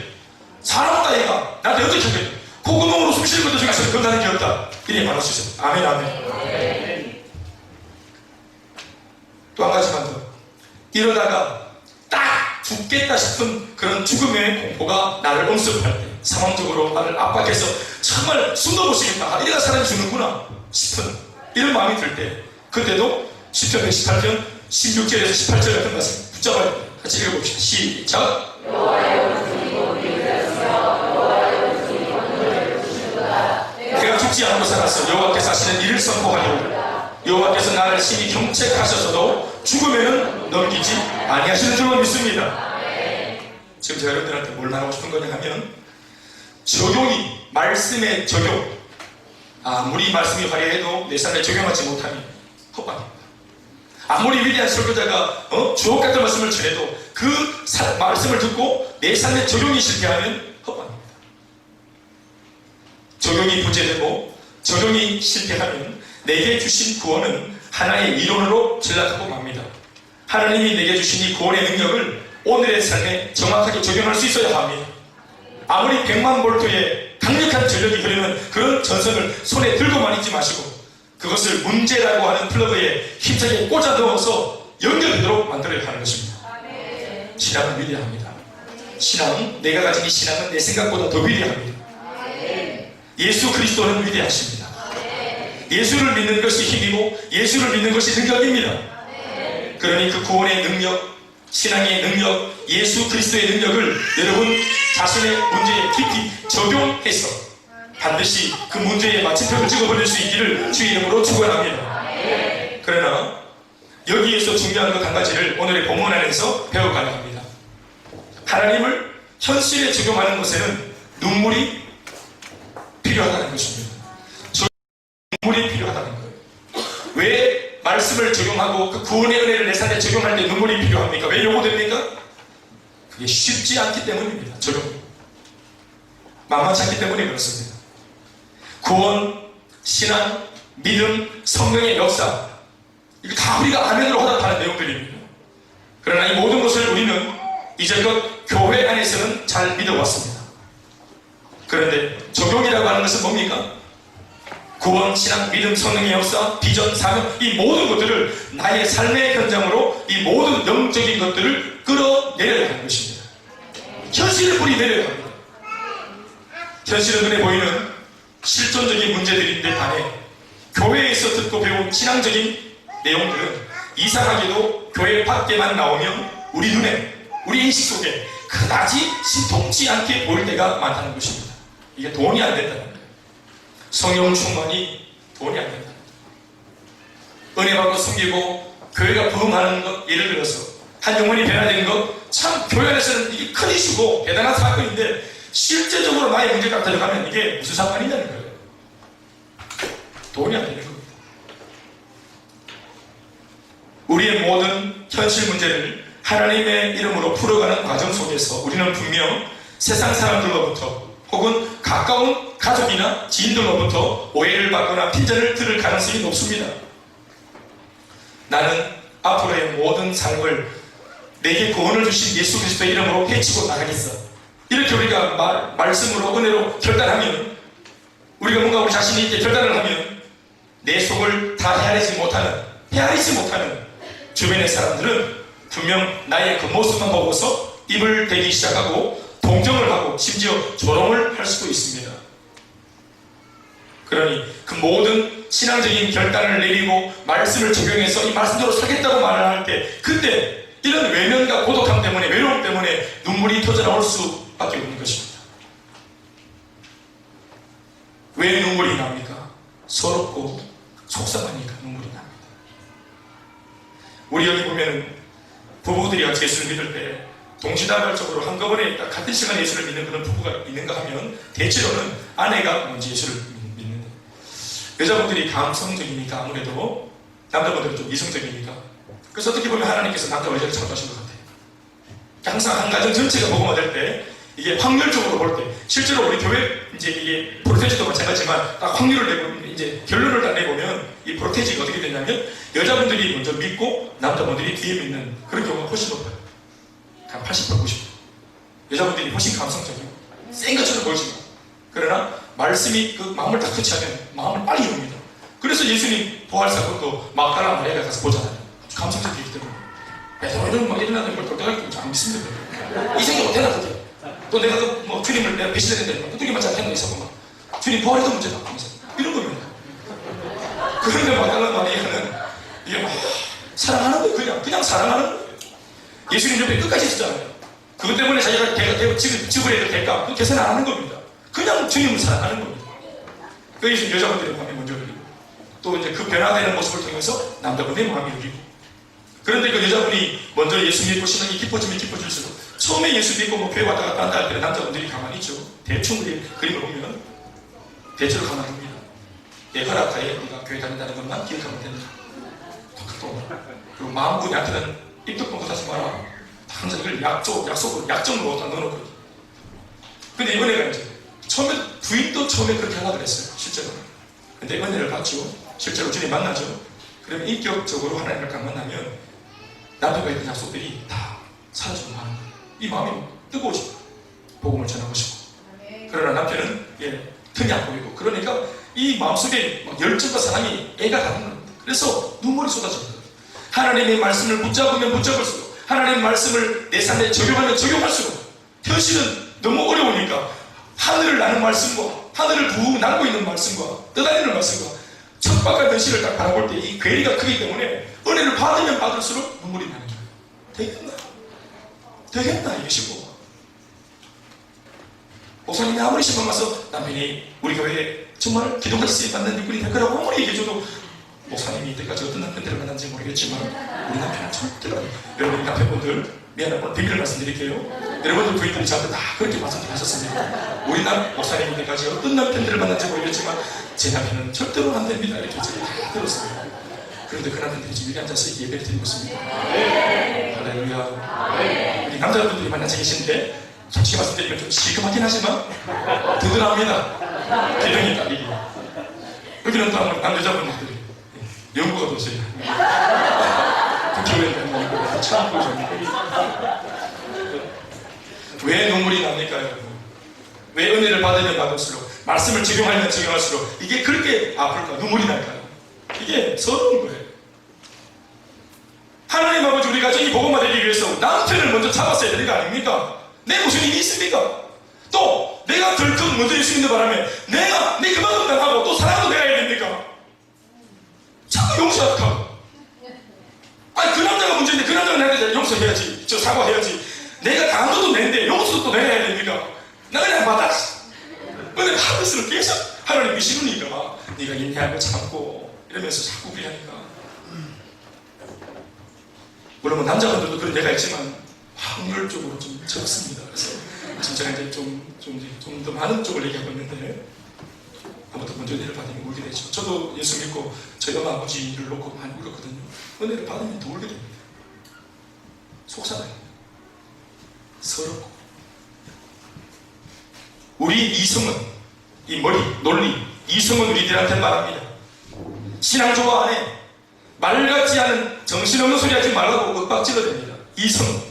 사람 따위가 나한테 어떻게 하겠노? 코구멍으로 숨 쉬는 것도 중에서 건다는 게 없다. 이래 말할 수 있어요. 아멘, 아멘. 또 한 가지만 더. 이러다가 딱 죽겠다 싶은 그런 죽음의 공포가 나를 엄습할 때, 상황적으로 나를 압박해서 정말 숨도 못 쉬겠다, 이래가 사람이 죽는구나 싶은 이런 마음이 들 때, 그때도 시편 118편 16절에서 18절 같은 말씀 붙잡아야 돼요. 같이 읽어봅시다. 시작. 내가 죽지 않고 살았어. 여호와께서 하시는 일을 선포하려고. 여호와께서 나를 심히 경책하셔서도 죽음에는 넘기지 아니하시는 줄로 믿습니다. 지금 제가 여러분들한테 뭘 말하고 싶은 거냐 하면, 적용이, 말씀의 적용, 아무리 말씀이 화려해도 내 삶에 적용하지 못하면 헛방입니다. 아무리 위대한 설교자가 주옥 같은 말씀을 전해도 그 말씀을 듣고 내 삶에 적용이 실패하면 헛방입니다. 적용이 부재되고 적용이 실패하면 내게 주신 구원은 하나의 이론으로 전락하고 맙니다. 하나님이 내게 주신 이 구원의 능력을 오늘의 삶에 정확하게 적용할 수 있어야 합니다. 아무리 100만 볼트의 강력한 전력이 흐르는 그런 전선을 손에 들고만 있지 마시고 그것을 문제라고 하는 플러그에 힘차게 꽂아 넣어서 연결되도록 만들어야 하는 것입니다. 신앙은 위대합니다. 신앙은, 내가 가진 이 신앙은 내 생각보다 더 위대합니다. 예수 그리스도는 위대하십니다. 예수를 믿는 것이 힘이고 예수를 믿는 것이 능력입니다. 그러니 그 구원의 능력, 신앙의 능력, 예수 그리스도의 능력을 여러분 자신의 문제에 깊이 적용해서 반드시 그 문제에 마침표를 찍어버릴 수 있기를 주의 이름으로 축원합니다. 그러나 여기에서 중요한 것 한 가지를 오늘의 본문 안에서 배워가야 합니다. 하나님을 현실에 적용하는 것에는 눈물이 필요하다는 것입니다. 눈물이 필요하다는 거예요. 왜 말씀을 적용하고 그 구원의 은혜를 내 삶에 적용할 때 눈물이 필요합니까? 왜 요구됩니까? 그게 쉽지 않기 때문입니다. 적용. 만만치 않기 때문에 그렇습니다. 구원, 신앙, 믿음, 성령의 역사, 이거 다 우리가 아멘으로 허락하는 내용들입니다. 그러나 이 모든 것을 우리는 이제껏 교회 안에서는 잘 믿어왔습니다. 그런데 적용이라고 하는 것은 뭡니까? 구원, 신앙, 믿음, 성령의 역사, 비전, 사명, 이 모든 것들을 나의 삶의 현장으로 이 모든 영적인 것들을 끌어내려야 하는 것입니다. 현실을 뿌리내려야 합니다. 현실은 눈에 보이는 실존적인 문제들인데 반해 교회에서 듣고 배운 신앙적인 내용들은 이상하게도 교회 밖에만 나오면 우리 눈에, 우리 인식 속에 그다지 신통치 않게 보일 때가 많다는 것입니다. 이게 돈이 안 된다는 거예요. 성령 충만이 돈이 안 된다. 은혜 받고 숨기고 교회가 부흥하는 것, 예를 들어서 한 영혼이 변화되는 것, 참 교회 안에서는 이게 큰 이슈고 대단한 사건인데 실제적으로 나의 문제가 들어가면 이게 무슨 상관이냐는 거예요. 돈이 안 되는 겁니다. 우리의 모든 현실 문제를 하나님의 이름으로 풀어가는 과정 속에서 우리는 분명 세상 사람들로부터 혹은 가까운 가족이나 지인들로부터 오해를 받거나 핀잔을 들을 가능성이 높습니다. 나는 앞으로의 모든 삶을 내게 구원을 주신 예수 그리스도의 이름으로 해치고 나가겠어. 이렇게 우리가 말씀으로 은혜로 결단하면, 우리가 뭔가 우리 자신이 있게 결단을 하면 내 속을 다 헤아리지 못하는 주변의 사람들은 분명 나의 그 모습만 보고서 입을 대기 시작하고 동정을 하고 심지어 조롱을 할 수도 있습니다. 그러니 그 모든 신앙적인 결단을 내리고 말씀을 적용해서 이 말씀대로 살겠다고 말을 할 때, 그때 이런 외면과 고독함 때문에, 외로움 때문에 눈물이 터져나올 수밖에 없는 것입니다. 왜 눈물이 납니까? 서럽고 속상하니까 눈물이 납니다. 우리 여기 보면 부부들이 같이 예수를 믿을 때 동시다발적으로 한꺼번에 같은 시간에 예수를 믿는 그런 부부가 있는가 하면 대체로는 아내가 먼저 예수를 믿는다. 여자분들이 감성적이니까 아무래도 남자분들은 좀 이성적이니까, 그래서 어떻게 보면 하나님께서 남자와 여자를 창조하신 것 같아요. 항상 한 가정 전체가 복음화될 때, 이게 확률적으로 볼 때, 실제로 우리 교회 이제 이게 프로테지도 마찬가지지만 딱 확률을 내고 이제 결론을 다 내보면 이 프로테지가 어떻게 되냐면 여자분들이 먼저 믿고 남자분들이 뒤에 믿는 그런 경우가 훨씬 높아요. 한 80%, 90%. 여자분들이 훨씬 감성적이고 센 것처럼 보이지만, 그러나 말씀이 그 마음을 딱 터치하면 마음을 빨리 옵니다. 그래서 예수님 부활사건도 막다라 마리아가 가서 보잖아요. 감성적이기 때문에. 이런 막 일어나는 걸 내가 안 믿습니다. 이 생각 못해나 그게. 또 내가 뭐 주님을 내가 배신했는데 어떻게 맞지 않겠나 있었구만. 주님 부활해도 문제다 하면서 이런 겁니다. 그런데 막다라 마리아는 이게 막 사랑하는 거예요. 그냥 사랑하는 거예요. 예수님 옆에 끝까지 있었잖아요. 그것 때문에 자기가 지불 해도 될까? 그 계산 안 하는 겁니다. 그냥 주님을 사랑하는 겁니다. 그래서 여자분들의 마음이 먼저 열리고, 또 이제 그 변화되는 모습을 통해서 남자분들의 마음이 열리고. 그런데 그 여자분이 먼저 예수 믿고 신앙이 깊어지면 깊어질수록, 처음에 예수 믿고 뭐 교회 왔다 갔다 한다 할 때는 남자분들이 가만히 있죠. 대충 우리 그림을 보면 대체로 가만히 합니다. 내 허락하에 우리가 교회 다닌다는 것만 기억하면 된다. 그리고 마음분이 한테는 입도 뻥긋 하지 마라. 항상 이걸 약점으로 다 넣어놓거든요. 근데 이번에가 이제 부인도 처음에 그렇게 하려고 그랬어요. 실제로. 근데 은혜를 받죠. 실제로 주님 만나죠. 그러면 인격적으로 하나님을 딱 만나면 남편과 있던 약속들이 다 사라지고 마는 거예요. 이 마음이 뜨거워지고 복음을 전하고 싶고. 그러나 남편은 틈이 안 보이고, 그러니까 이 마음속에 열정과 사랑이 애가 가는 겁니다. 그래서 눈물이 쏟아집니다. 하나님의 말씀을 붙잡으면 붙잡을수록, 하나님의 말씀을 내 삶에 적용하면 적용할수록, 현실은 너무 어려우니까 하늘을 나는 말씀과 하늘을 날고 있는 말씀과 떠다니는 말씀과 척박한 현실을 딱 바라볼 때 이 괴리가 크기 때문에 은혜를 받으면 받을수록 눈물이 나는 거예요. 되겠나 이게 싶고, 목사님이 아무리 시험 가서 남편이 우리 교회에 정말 기도같이 쓰임받는 일꾼이 될 거라고 아무리 얘기해줘도, 목사님이 이때까지 어떤 남편들을 만났는지 모르겠지만 우리 남편은 절대로 아니에요. 여러분 남편분들 미안하고 비밀을 말씀드릴게요. 여러분들 부인들이 저한테 다 그렇게 말씀드렸었습니다. 우리 목사님이 이때까지 어떤 남편들을 만났는지 모르겠지만 제 남편은 절대로 안 됩니다. 이렇게 제가 다 들었습니다. 그런데 그 남편들이 지금 여기 앉아서 예배를 드리고 있습니다. 할렐루야. 우리 남자분들이 만나서 계신데 솔직히 말씀드리면 좀 시큼하긴 하지만 든든합니다. 기둥이 딸리기. 여기는 또 남자분들이 연구가 도저히 교회는 참 보여줍니다. 왜 눈물이 납니까 여러분? 왜 은혜를 받으면 받을수록, 말씀을 적용하면 적용할수록 이게 그렇게 아플까? 눈물이 날까요? 이게 서러운 거예요. 하나님 아버지, 우리 가정이 복음화되기 위해서 남편을 먼저 잡았어야 되는 거 아닙니까? 내 무슨 힘이 있습니까? 또 내가 덜컥 먼저 예수 믿는 바람에 내가 내 그만큼 당하고 또 사랑도 내가 해야 됩니까? 자꾸 용서하고. 아니 그 남자가 문제인데 그 남자가 내가 용서해야지, 저 사과해야지. 내가 당한 것도 내는데 용서도 또 내가 해야 됩니까? 나 그냥 받아. 근데 하면서 계속 하나님이 싫으니까 네가 인내하고 참고 이러면서 자꾸 그리 하니까. 물론 남자분들도 그런 데가 있지만 확률적으로 좀 적습니다. 그래서 진짜 이제 좀 더 많은 쪽을 얘기하고 있는데, 아무튼 먼저 은혜를 받으면 울게 되죠. 저도 예수 믿고 저희 엄마 아버지를 놓고 많이 울었거든요. 은혜를 받으면 더 울게 됩니다. 속상해요. 서럽고. 우리 이성은, 이 머리, 논리, 이성은 우리들한테 말합니다. 신앙조화 안에 말 같지 않은 정신없는 소리 하지 말라고 윽박질러 댑니다. 이성은.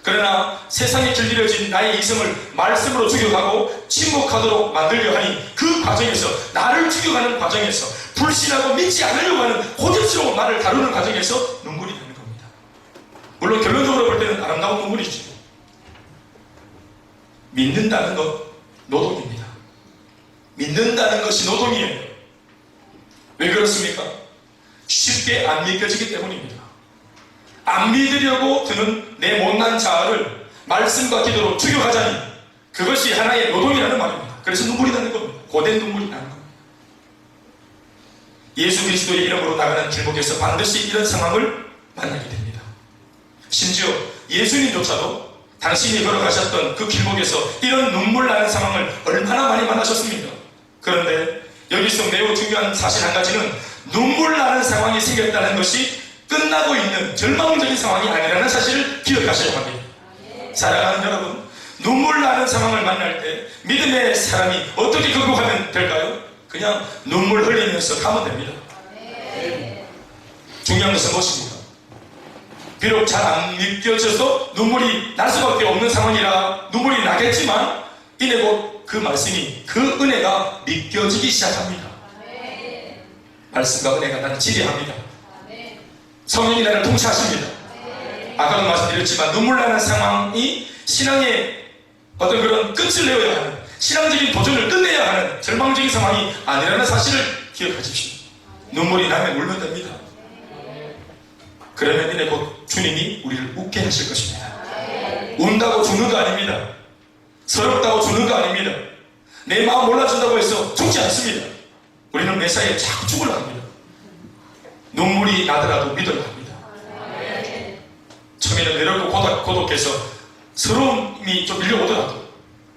그러나 세상에 길들여진 나의 이성을 말씀으로 죽여가고 침묵하도록 만들려 하니 그 과정에서, 나를 죽여가는 과정에서, 불신하고 믿지 않으려고 하는 고집스러운 나를 다루는 과정에서 눈물이 나는 겁니다. 물론 결론적으로 볼 때는 아름다운 눈물이죠. 믿는다는 것 노동입니다. 믿는다는 것이 노동이에요. 왜 그렇습니까? 쉽게 안 믿겨지기 때문입니다. 안 믿으려고 드는 내 못난 자아를 말씀과 기도로 죽여가자니 그것이 하나의 노동이라는 말입니다. 그래서 눈물이 나는 겁니다. 고된 눈물이 나는 겁니다. 예수 그리스도의 이름으로 나가는 길목에서 반드시 이런 상황을 만나게 됩니다. 심지어 예수님조차도 당신이 걸어가셨던 그 길목에서 이런 눈물 나는 상황을 얼마나 많이 만나셨습니까? 그런데 여기서 매우 중요한 사실 한 가지는 눈물 나는 상황이 생겼다는 것이 끝나고 있는 절망적인 상황이 아니라는 사실을 기억하셔야 합니다. 사랑하는 여러분, 눈물 나는 상황을 만날 때 믿음의 사람이 어떻게 극복하면 될까요? 그냥 눈물 흘리면서 가면 됩니다. 중요한 것은 무엇입니까? 비록 잘 안 느껴져서 눈물이 날 수밖에 없는 상황이라 눈물이 나겠지만 이내 곧 그 말씀이, 그 은혜가 믿겨지기 시작합니다. 말씀과 은혜가 나를 지배합니다. 성령이 나를 통치하십니다. 아까도 말씀드렸지만 눈물 나는 상황이 신앙의 어떤 그런 끝을 내어야 하는, 신앙적인 도전을 끝내야 하는 절망적인 상황이 아니라는 사실을 기억하십시오. 눈물이 나면 울면 됩니다. 그러면 이내 곧 주님이 우리를 웃게 하실 것입니다. 운다고 죽는 거 아닙니다. 서럽다고 죽는 거 아닙니다. 내 마음 몰라준다고 해서 죽지 않습니다. 우리는 매사에 자꾸 죽으려 합니다. 눈물이 나더라도 믿어야 합니다. 처음에는 외롭고 고독해서 서러움이 좀 밀려오더라도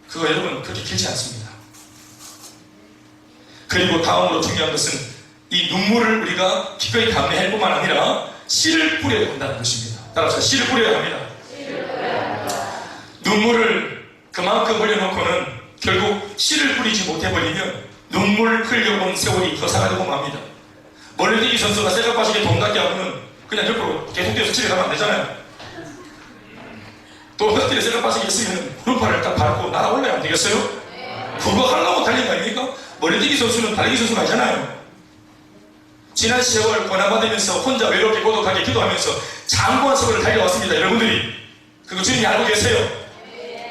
그거 여러분 그렇게 길지 않습니다. 그리고 다음으로 중요한 것은 이 눈물을 우리가 기꺼이 감내할 뿐만 아니라 씨를 뿌려야 한다는 것입니다. 따라서 씨를 뿌려야 합니다. 눈물을 그만큼 흘려놓고는 결국 씨를 뿌리지 못해버리면 눈물 흘려본 세월이 허사가 되고 맙니다. 멀리뛰기 선수가 새벽바지게 돈 닦게 하고는 그냥 옆으로 계속 뛰어서 집에 가면 안 되잖아요. 또 헛들에 새벽바지게 있으면 구름팔을 딱 밟고 날아올라야 안 되겠어요? 그거 하려고 달린 거 아닙니까? 멀리뛰기 선수는 달리기 선수가 아니잖아요. 지난 세월 고난받으면서 혼자 외롭게 고독하게 기도하면서 장구한 세월을 달려왔습니다. 여러분들이 그거 주님이 알고 계세요.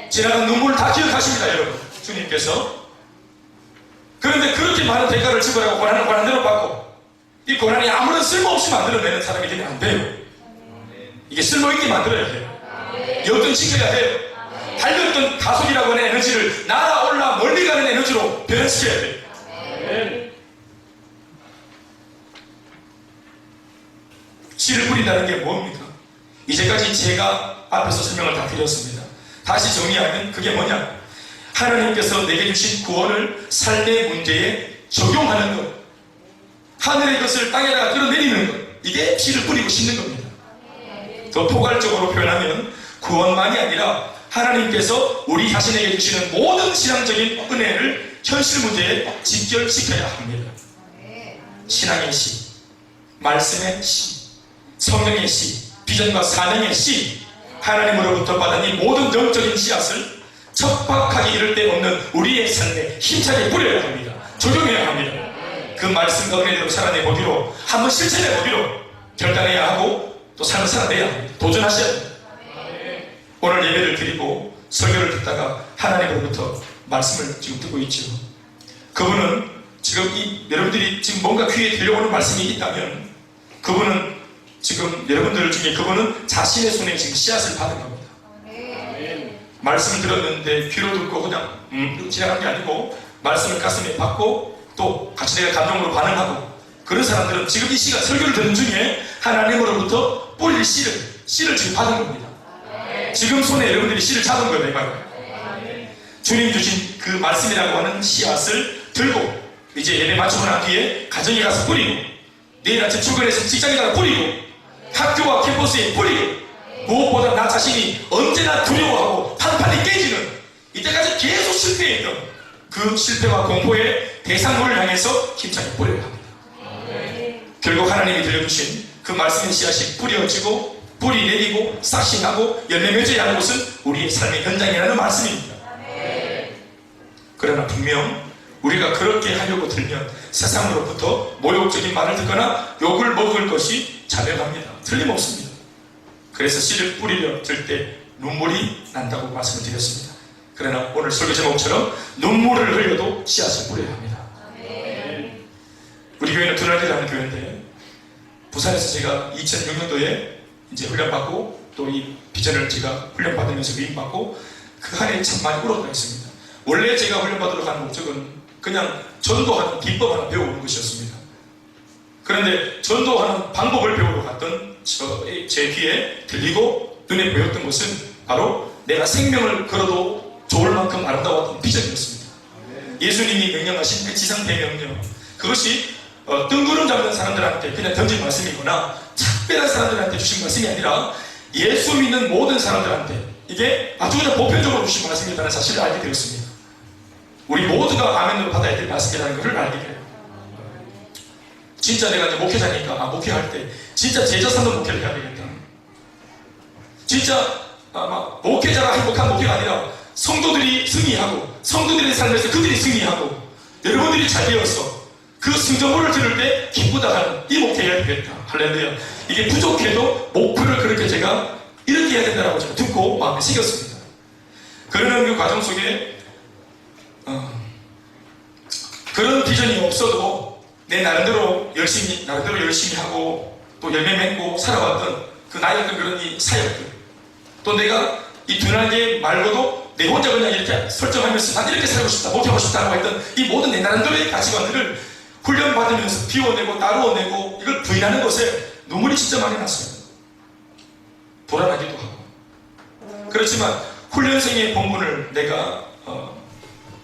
지나간 눈물 다 기억하십니다. 여러분, 주님께서. 그런데 그렇게 많은 대가를 지불하고 고난을 고난대로 받고 이 고난이 아무런 쓸모없이 만들어내는 사람이 되면 안 돼요. 이게 쓸모있게 만들어야 해요. 역전시켜야 해요. 달렸던 가속이라고 하는 에너지를 날아올라 멀리 가는 에너지로 변화시켜야 돼요. 씨를 뿌린다는 게 뭡니까? 이제까지 제가 앞에서 설명을 다 드렸습니다. 다시 정리하면 그게 뭐냐? 하나님께서 내게 주신 구원을 삶의 문제에 적용하는 것, 하늘의 것을 땅에다가 끌어내리는 것, 이게 씨를 뿌리고 심는 겁니다. 더 포괄적으로 표현하면 구원만이 아니라 하나님께서 우리 자신에게 주시는 모든 신앙적인 은혜를 현실 문제에 직결시켜야 합니다. 신앙의 씨, 말씀의 씨, 성령의 씨, 비전과 사명의 씨, 하나님으로부터 받은 이 모든 영적인 씨앗을 척박하게 이를 데 없는 우리의 삶에 힘차게 뿌려야 합니다. 적용해야 합니다. 그 말씀과 은혜대로 살아내보기로, 한번 실천해보기로 결단해야 하고 또 삶을 살아내야 합니다. 도전하셔야 합니다. 오늘 예배를 드리고 설교를 듣다가 하나님으로부터 말씀을 지금 듣고 있죠. 그분은 지금 여러분들이 지금 뭔가 귀에 들려오는 말씀이 있다면 그분은 지금 여러분들 중에 그분은 자신의 손에 지금 씨앗을 받은 겁니다. 말씀을 들었는데 귀로 듣고 그냥 지나간 게 아니고 말씀을 가슴에 받고 또 같이 내가 감정으로 반응하고, 그런 사람들은 지금 이 시간 설교를 듣는 중에 하나님으로부터 뿌릴 씨를 지금 받은 겁니다. 지금 손에 여러분들이 씨를 잡은 거예요. 내가 주님 주신 그 말씀이라고 하는 씨앗을 들고 이제 예배 마치고 난 뒤에 가정에 가서 뿌리고, 내일 아침 출근해서 직장에 가서 뿌리고, 학교와 캠퍼스에 뿌리고, 무엇보다 나 자신이 언제나 두려워하고 판판이 깨지는, 이때까지 계속 실패했던 그 실패와 공포의 대상물을 향해서 힘차게 뿌려야 합니다. 결국 하나님이 들려주신 그 말씀의 씨앗이 뿌려지고 뿌리 내리고 싹싱하고 열매 맺어야 하는 곳은 우리의 삶의 현장이라는 말씀입니다. 그러나 분명 우리가 그렇게 하려고 들면 세상으로부터 모욕적인 말을 듣거나 욕을 먹을 것이 자명합니다. 틀림없습니다. 그래서 씨를 뿌리려 들 때 눈물이 난다고 말씀을 드렸습니다. 그러나 오늘 설교 제목처럼 눈물을 흘려도 씨앗을 뿌려야 합니다. 우리 교회는 두날리라는 교회인데, 부산에서 제가 2006년도에 이제 훈련받고 또 이 비전을 제가 훈련받으면서 위임받고 그 한해 참 많이 울었다 했습니다. 원래 제가 훈련받으러 가는 목적은 그냥 전도하는 비법 하나 배우는 것이었습니다. 그런데 전도하는 방법을 배우러 갔던 제 귀에 들리고 눈에 보였던 것은 바로 내가 생명을 걸어도 좋을 만큼 아름다웠던 비전이었습니다. 예수님이 명령하신 그 지상 대명령, 그것이 뜬구름 잡는 사람들한테 그냥 던진 말씀이거나 특별한 사람들한테 주신 말씀이 아니라 예수 믿는 모든 사람들한테 이게 아주 그냥 보편적으로 주신 말씀이라는 사실을 알게 되었습니다. 우리 모두가 아멘으로 받아야 될 말씀이라는 것을 알게 돼요. 진짜 내가 이제 목회자니까 목회할 때 진짜 제자 삼는 목회를 해야 되겠다. 진짜 목회자가 행복한 목회가 아니라 성도들이 승리하고 성도들의 삶에서 그들이 승리하고 여러분들이 잘 되어서 그 승전보를 들을 때 기쁘다 하는 이 목회해야 되겠다. 할렐루야. 이게 부족해도 목표를 그렇게 제가 이렇게 해야 된다고 제가 듣고 마음에 새겼습니다. 그러는 그 과정 속에 그런 비전이 없어도 내 나름대로 열심히 하고 또 열매 맺고 살아왔던 그 나의 어떤 그런 이 사역들, 또 내가 이 두날개 말고도 내 혼자 그냥 이렇게 설정하면서 난 이렇게 살고 싶다, 목회하고 싶다고 했던 이 모든 내 나름대로의 가치관들을 훈련받으면서 비워내고 따로내고 이걸 부인하는 것에 눈물이 진짜 많이 났어요. 불안하기도 하고. 그렇지만 훈련생의 본분을 내가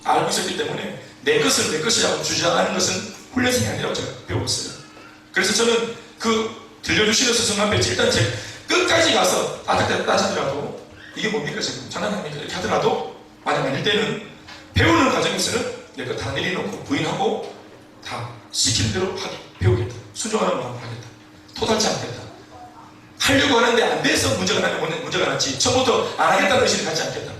알고 있었기 때문에 내 것을 내 것이라고 주장하는 것은 훈련생이 아니라고 제가 배웠어요. 그래서 저는 그 들려주시는 스승 앞에 일단 제 끝까지 가서 따지더라도 이게 뭡니까 지금 장난합니까 이렇게 하더라도 만약 아닐 때는 배우는 과정에서는 내 거 다 내려놓고 부인하고 다 시키는 대로 배우겠다. 순종하는 마음으로 하겠다. 토달지 않겠다. 하려고 하는데 안 돼서 문제가 났지 처음부터 안 하겠다는 의식을 갖지 않겠다.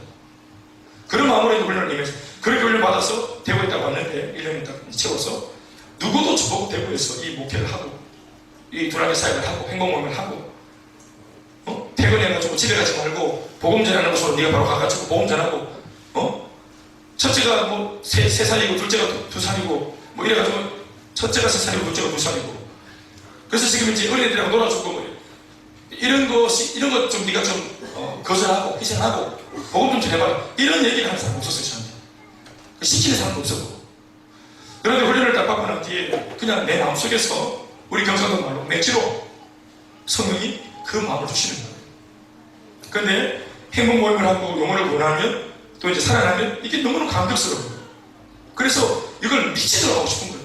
그런 마음으로 훈련을 임해서 그렇게 훈련 받아서 대구에 딱 왔는데 1년을 딱 채워서 누구도 저보고 대구에서 이 목회를 하고 이 두날개 사역을 하고 행복모임을 하고 퇴근해가지고 집에 가지 말고 복음 전하는 곳으로 네가 바로 가가지고 복음 전하고 첫째가 뭐 3살이고 둘째가 2살이고 뭐 이래가지고 첫째가 3살이고 둘째가 2살이고 그래서 지금 이제 어린애들하고 놀아주고 뭐 이런 것 좀 네가 좀 거절하고 희생하고 복음 좀 전해봐라 이런 얘기를 하는 사람 없었어요. 저한테 시키는 사람도 없었고. 그런데 훈련을 딱 받고 난 뒤에 그냥 내 마음속에서 우리 경상도 말로 맥주로 성령이 그 마음을 주시는 거예요. 그런데 행복 모임을 하고 영혼을 원하면 또 이제 살아나면 이게 너무너무 감격스러워요. 그래서 이걸 미치도록 하고 싶은 거예요.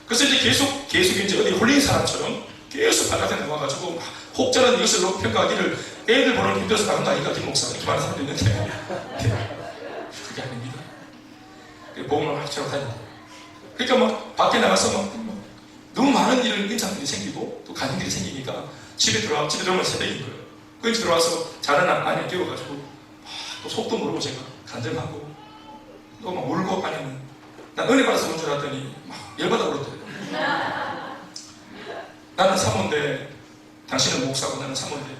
그래서 이제 계속 이제 어디 홀린 사람처럼 계속 바깥에 나와가지고 막 혹자는 이것을 놓고 평가하기를 애들 보는 힘들어서 나간 거 아닌가 김 목사 이렇게 말하는 사람도 있는데 그게 아닙니다. 복음을 합치러 다니다. 그러니까 막 밖에 나가서 막 너무 많은 이런 인상들이 생기고 또 간증들이 생기니까 집에 들어오면 새벽인 거예요. 그 집 들어와서 자는 안에 깨워가지고 또 속도 모르고 제가 간증하고 또 막 울고 아니면 난 은혜 받아서 온 줄 알았더니 막 열받아 울었대요. 나는 사모인데 당신은 목사고 나는 사모인데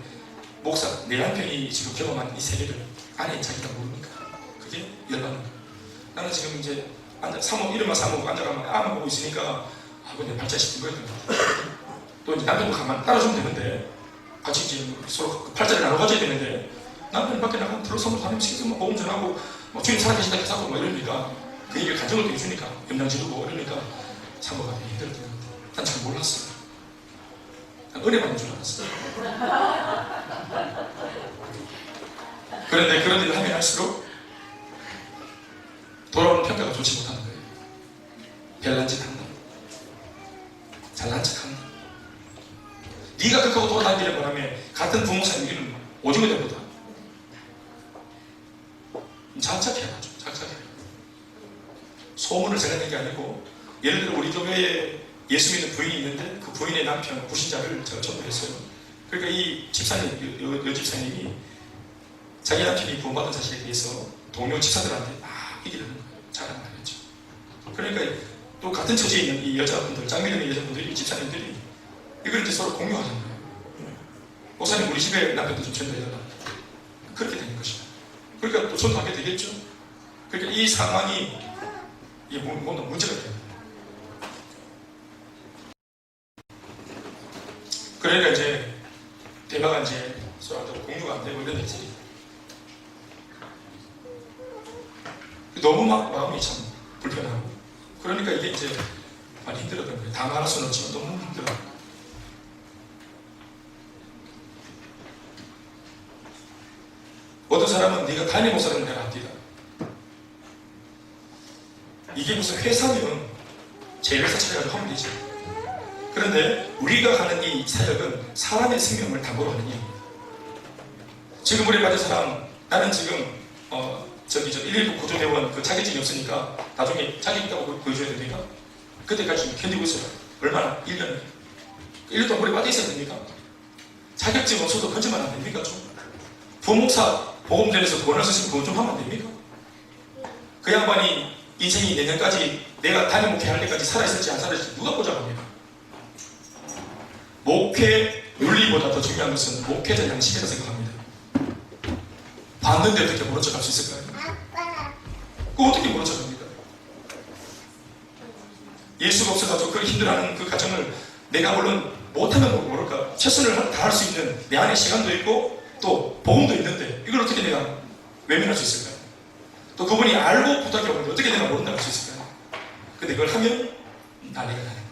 목사 내 남편이 지금 경험한 이 세계를 안에 자기가 모르니까 그게 열받는 거예요. 나는 지금 이제 사모 이름만 사모고 앉아가면 아만 보고 있으니까 내 발자 씹은 거예요. 또 이제 남편도 가만 따라주면 되는데 같이 이제 서로 그 팔자를 나눠 가져야 되는데 남편이 밖에 나가면 들어서면 다니면서 계속 복음 전하고 주님 살아계신다 계속 막 이러니까 그 얘기를 간증을 또 해주니까 염장 지르고 이러니까 사모가 되게 힘들었대요. 난 잘 몰랐어요. 난 은혜 받는 줄 알았어요. 그런데 그런 일을 하면 할수록 돌아오는 평가가 좋지 못하는 거예요. 별난 짓 한다. 잘난 척 한다. 네가 극하고 돌아다니는 바람에 같은 부모사님 이기는 오징어 대보다 착착해야죠. 착착해. 소문을 제가 낸 게 아니고, 예를 들어 우리 교회에 예수 믿는 부인이 있는데 그 부인의 남편 불신자를 제가 전도했어요. 그러니까 이 집사님, 여 집사님이 자기 남편이 구원받은 사실에 대해서 동료 집사들한테 막 얘기를 하는 거예요. 자랑을 하겠죠. 그러니까 또 같은 처지에 있는 이 여자분들, 짱미는 여자분들이, 집사님들이 이걸 이제 서로 공유하는 거예요. 목사님, 우리 집에 남편도 좀 전도해달라. 그렇게 되는 것이다. 그러니까 또 전도하게 되겠죠. 그러니까 이 상황이 이게 뭔가 문제가 돼요. 그러니까 이제 대화가 이제 서로한테 공유가 안 되고 이런 일들이 너무 막 마음이 참 불편하고, 그러니까 이게 이제 많이 힘들었던 거예요. 다 말할 수는 없지만 너무 힘들어. 어떤 사람은 네가 담임 목사를 내가 합디다. 이게 무슨 회사면 제 회사 차려가지고 하면 되지. 그런데 우리가 하는 이 사역은 사람의 생명을 담보로 하는 일입니다. 지금 우리 받은 사람, 나는 지금 저 119 구조대원 그 자격증이 없으니까 나중에 자격 있다고 보여줘야 됩니까? 그때까지 견디고 있어요. 얼마나? 1년. 1년 동안 물에 빠져 있어야 됩니까? 자격증 없어도 건지면 안 됩니까? 좀. 부목사 보험전에서 돈을 쓰시면 그건 좀 하면 안 됩니까? 그 양반이 인생이 내년까지 내가 담임 목회할 때까지 살아있을지 안 살아있을지 누가 보장합니까? 목회 윤리보다 더 중요한 것은 목회자 양식이라고 생각합니다. 봤는데 어떻게 모른 척할 수 있을까요? 그거 어떻게 모른 척합니까? 예수가 없어가지고 그 힘들어하는 그 가정을 내가 물론 못하면 모를까, 최선을 다할 수 있는 내 안에 시간도 있고 또 복음도 있는데 이걸 어떻게 내가 외면할 수 있을까요? 또 그분이 알고 부탁해 오는데 어떻게 내가 모른다고 할 수 있을까요? 근데 그걸 하면 난리가 나는 거예요.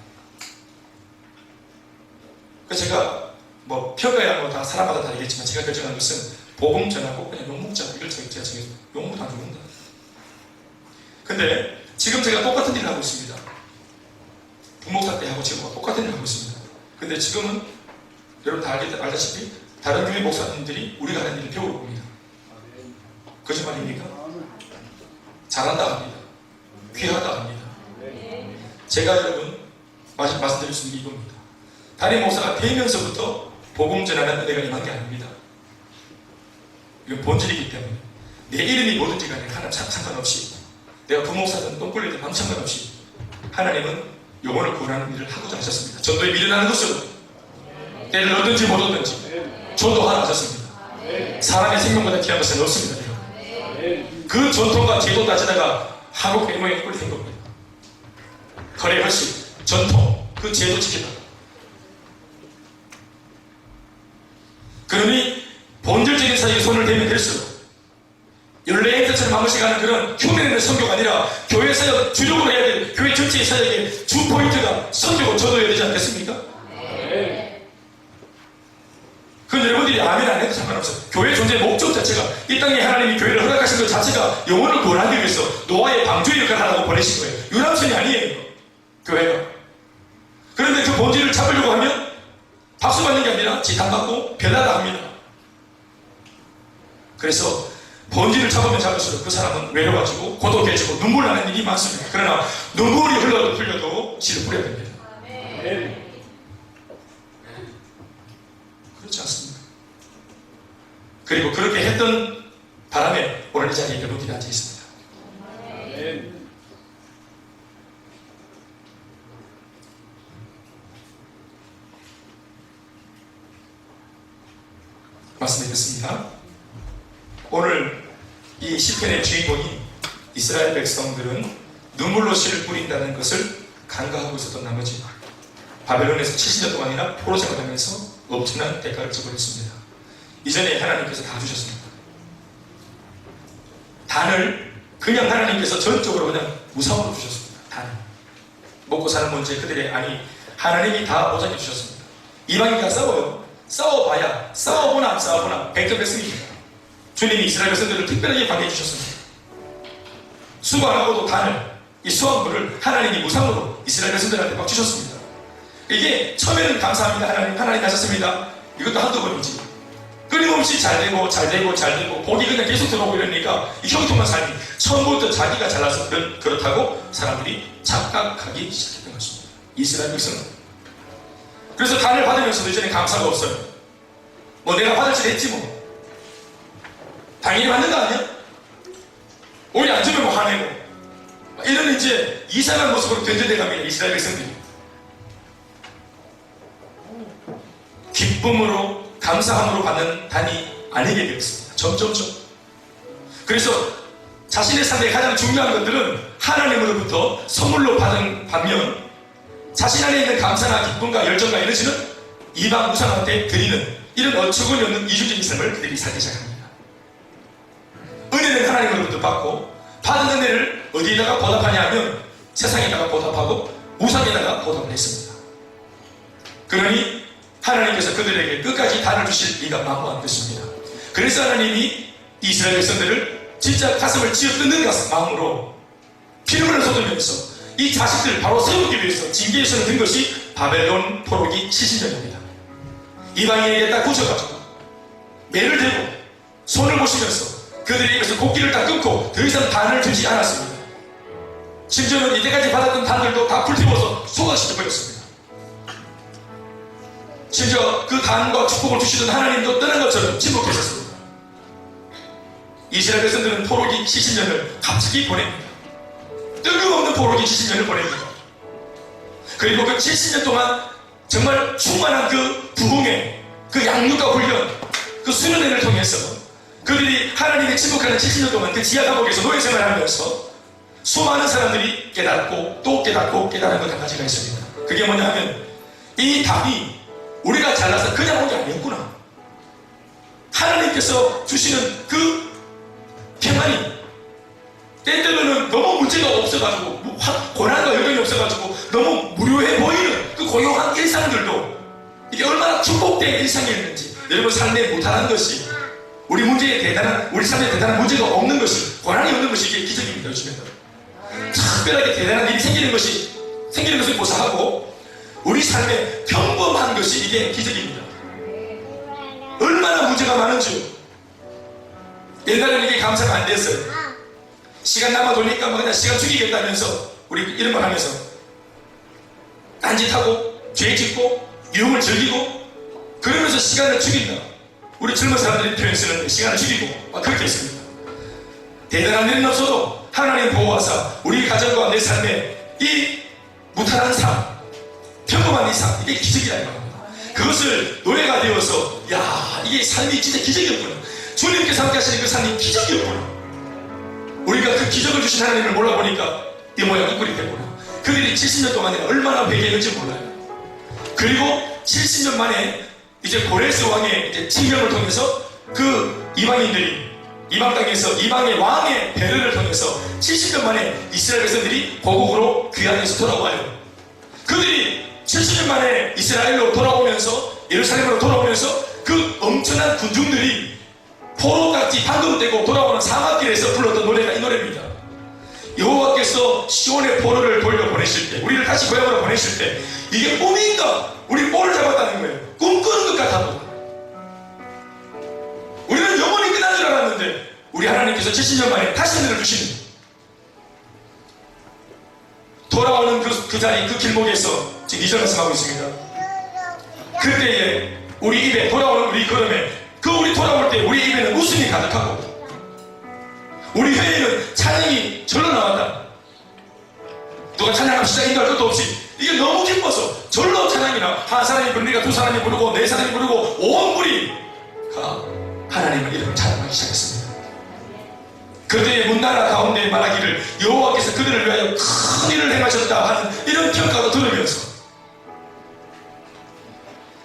그래서 제가 뭐 평가야 뭐 다 사람마다 다르겠지만 제가 결정한 것은 복음 전하고 그냥 욕먹자, 이걸 제가 정해서 욕먹도 안 죽는다. 근데 지금 제가 똑같은 일을 하고 있습니다. 부목사 때 하고 지금 똑같은 일을 하고 있습니다. 근데 지금은 여러분 다 알다시피 다른 교회 목사님들이 우리가 하는 일을 배우러 옵니다. 거짓말입니까? 잘한다 합니다. 귀하다 합니다. 제가 여러분 말씀드릴 수 있는 게 이겁니다. 담임 목사가 되면서부터 복음 전하는 은혜가 임한 게 아닙니다. 이건 본질이기 때문에 내 이름이 뭐든지 간에 하나님 상관없이, 내가 부목사든 똥굴리든 아무 상관없이 하나님은 영혼을 구원하는 일을 하고자 하셨습니다. 전도에 미련하는 것은 때를 얻든지 못 얻든지 전도하라 하셨습니다. 사람의 생명보다 귀한 것은 없습니다. 그 전통과 제도 따지다가 한국 백모의 꼴이 된 겁니다. 거래 훨씬 전통 그 제도 지키다가, 그러니 본질적인 사역에 손을 대면 될수록 연례행사처럼 한 번씩 하는 그런 흉내내는 선교가 아니라 교회 사역 주력으로 해야 될 교회 전체의 사역의 주 포인트가 선교고 전도해야 되지 않겠습니까? 그건 여러분들이 아멘 안 해도 상관없어요. 교회 존재의 목적 자체가 이 땅에 하나님이 교회를 허락하신 것 자체가 영혼을 구원하기 위해서 노아의 방주의 역할을 하라고 보내신 거예요. 유람선이 아니에요, 교회가. 그런데 그 본질을 잡으려고 하면 박수 받는 게 아니라 지탄받고 변하다 합니다. 그래서 본질을 잡으면 잡을수록 그 사람은 외로워지고 고독해지고 눈물 나는 일이 많습니다. 그러나 눈물이 흘려도 씨를 뿌려야 됩니다. 그렇지 않습니까? 그리고 그렇게 했던 바람에 오늘 이 자리에 여러분들이 앉아 있습니다. 말씀드렸습니다. 오늘 이 시편의 주인공인 이스라엘 백성들은 눈물로 씨를 뿌린다는 것을 간과하고 있었던 나머지 바벨론에서 70년 동안이나 포로 생활하면서 엄청난 대가를 지불했습니다. 이전에 하나님께서 다 주셨습니다. 단을 그냥 하나님께서 전적으로 그냥 무상으로 주셨습니다. 단 먹고 사는 문제 그들의 아니 하나님이 다 보장해 주셨습니다. 이방인과 싸워요. 싸워보나 100점 뺐습니다. 주님이 이스라엘 백성들을 특별하게 관리해 주셨습니다. 수고 안 하고도 단을, 이 수확물을 하나님이 무상으로 이스라엘 백성들한테 막 주셨습니다. 이게 처음에는 감사합니다. 하나님 하셨습니다. 이것도 한두 번이지. 끊임없이 잘되고 복이 그냥 계속 들어오고 이러니까 이 형통한 삶이 처음부터 자기가 잘나서 그렇다고 사람들이 착각하기 시작했던 것입니다. 이스라엘 백성은. 그래서 단을 받으면서도 이제는 감사가 없어요. 뭐 내가 받을 줄 했지 뭐. 당연히 받는 거 아니야? 오히려 안 주면 뭐 화내고. 이런 이제 이상한 모습으로 변질돼 갑니다. 이스라엘 백성들이. 기쁨으로 감사함으로 받는 단이 아니게 되었습니다. 점점점. 그래서 자신의 삶에 가장 중요한 것들은 하나님으로부터 선물로 받은 반면 자신 안에 있는 감사나 기쁨과 열정과 에너지는 이방 우상한테 드리는 이런 어처구니 없는 이중적인 삶을 그들이 살기 시작합니다. 은혜는 하나님으로부터 받고 받은 은혜를 어디에다가 보답하냐 하면 세상에다가 보답하고 우상에다가 보답을 했습니다. 그러니 하나님께서 그들에게 끝까지 단을 주실 리가 마구한 것입니다. 그래서 하나님이 이스라엘 백성들을 진짜 가슴을 쥐어 뜯는 마음으로 피눈물을 쏟으면서 이 자식들을 바로 세우기 위해서 징계의 손을 든 것이 바벨론 포로기 70년입니다. 이방인에게 딱 붙여가지고 매를 대고 손을 보시면서 그들의 입에서 곡기를 다 끊고 더 이상 단을 주지 않았습니다. 심지어는 이때까지 받았던 단들도 다 불태워서 소각시켜버렸습니다. 심지어 그 단과 축복을 주시던 하나님도 떠난 것처럼 침묵했었습니다. 이스라엘 백성들은 포로기 70년을 갑자기 보냅니다. 뜬금없는 포로기 70년을 보냅니다. 그리고 그 70년 동안 정말 충만한 그 부흥의 그 양육과 훈련, 그 수련회를 통해서 그들이 하나님의 침묵하는 70년 동안 그 지하 감옥에서 노예 생활을 하면서 수많은 사람들이 깨닫고 또 깨닫고 깨달은 것 한 가지가 있습니다. 그게 뭐냐 하면 이 답이 우리가 잘나서 그냥 온 게 아니었구나. 하나님께서 주시는 그 평안이 때때로는 너무 문제가 없어가지고 고난과 여정이 없어가지고 너무 무료해 보이는 그 고요한 일상들도 이게 얼마나 축복된 일상이었는지 여러분 삶에 무탈한 것이 우리 삶에 대단한 문제가 없는 것이 고난이 없는 것이 이게 기적입니다. 요즘에는 특별하게 대단한 일이 생기는 것을 고사하고 우리 삶에 평범한 것이 이게 기적입니다. 얼마나 문제가 많은지 옛날에는 이게 감사가 안 됐어요. 시간 남아 도니까 뭐 그냥 시간 죽이겠다면서 우리 이런 말 하면서 딴짓하고 죄 짓고 유흥을 즐기고 그러면서 시간을 죽인다. 우리 젊은 사람들이 표현 쓰는데 시간을 죽이고 막 그렇게 했습니다. 대단한 일은 없어도 하나님 보호하사 우리 가정과 내 삶에 이 무탈한 삶, 평범한 이 삶, 이게 기적이라는 겁니다. 그것을 노래가 되어서 야 이게 삶이 진짜 기적이었구나. 주님께서 함께 하시는 그 삶이 기적이었구나. 우리가 그 기적을 주신 하나님을 몰라보니까 이 모양 이 꼴이 됐구나. 그들이 70년 동안에 얼마나 회개했는지 몰라요. 그리고 70년 만에 이제 고레스 왕의 이제 칙령을 통해서 그 이방 땅에서 이방의 왕의 배려를 통해서 70년 만에 이스라엘 백성들이 고국으로 귀환해서 돌아와요. 그들이 70년 만에 이스라엘로 돌아오면서 예루살렘으로 돌아오면서 그 엄청난 군중들이 포로같이 방금 떼고 돌아오는 사막길에서 불렀던 노래가 이 노래입니다. 여호와께서 시온의 포로를 돌려보내실 때, 우리를 다시 고향으로 보내실 때 이게 꿈인가? 우리 뽀를 잡았다는 거예요. 꿈꾸는 것 같아도 우리는 영원히 끝난 줄 알았는데 우리 하나님께서 70년 만에 다시 하늘을 주시는 돌아오는 그 자리, 그 길목에서 지금 이전 말씀하고 있습니다. 그때에 우리 입에 돌아오는 우리 걸음에 우리 돌아올 때 우리 입에는 웃음이 가득하고 우리 회에는 찬양이 절로 나왔다. 누가 찬양합시다 인도할 것도 없이 이게 너무 기뻐서 절로 찬양이나 한 사람이 부르니까 두 사람이 부르고 네 사람이 부르고 온 무리가 하나님의 이름을 찬양하기 시작했습니다. 그때의 문나라 가운데 말하기를 여호와께서 그들을 위하여 큰 일을 행하셨다 하는 이런 평가도 들으면서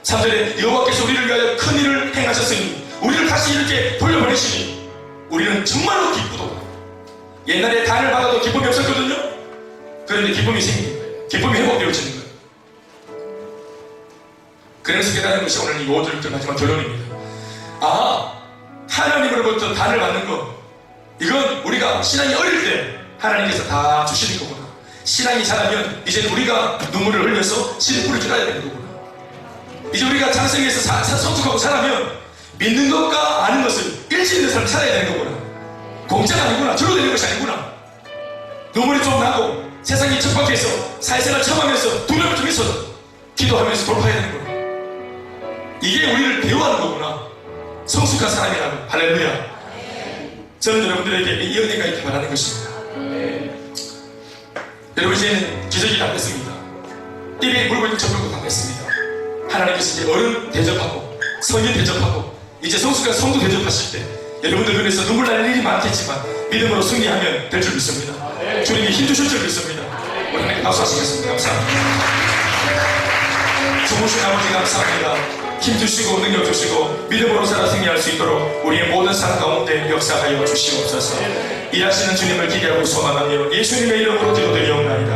3절에 여호와께서 우리를 위하여 큰 일을 행하셨으니 우리를 다시 이렇게 돌려보내시니 우리는 정말로 기쁘도다. 옛날에 단을 받아도 기쁨이 없었거든요. 그런데 기쁨이 생긴 거예요. 기쁨이 회복되어지는 거예요. 그래서 깨달은 것이 오늘 이 5절 마지막 결론입니다. 하나님으로부터 단을 받는 것, 이건 우리가 신앙이 어릴 때 하나님께서 다 주시는 거구나. 신앙이 자라면 이제 우리가 눈물을 흘려서 씨를 뿌릴 줄 알아야 되는 거구나. 이제 우리가 장성에서 성숙하고 자라면 믿는 것과 아는 것을 일치 있는 사람 살아야 되는 거구나. 공짜가 아니구나. 저로 되는 것이 아니구나. 눈물이 좀 나고 세상이 척박해서 사회생활 처음 하면서 두려움이 좀 있어도 기도하면서 돌파해야 되는구나. 이게 우리를 배워하는 거구나. 성숙한 사람이라면. 할렐루야. 저는 여러분들에게 이 은혜가 있길 바라는 것입니다. 여러분, 이제는 기저귀 다 뺐습니다. 입에 물고 있는 젖물고 다 뺐습니다. 하나님께서 이제 어른 대접하고 성인 대접하고 이제 성숙한 성도 대접하실 때 여러분들 눈에서 눈물 날 일이 많겠지만 믿음으로 승리하면 될 줄 믿습니다. 주님이 힘주실 줄 믿습니다. 우리 하나님께 박수하시겠습니다. 감사합니다. 주무신 아버지 감사합니다. 힘주시고 능력 주시고 믿음으로 살아 승리할 수 있도록 우리의 모든 삶 가운데 역사하여 주시옵소서. 일하시는 주님을 기대하고 소망하며 예수님의 이름으로 기도드리옵나이다.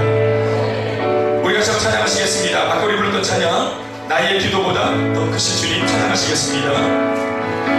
우리가 참 찬양하시겠습니다. 아까 우리 불렀던 찬양 나의 기도보다 더 크신 주님 찬양하시겠습니다.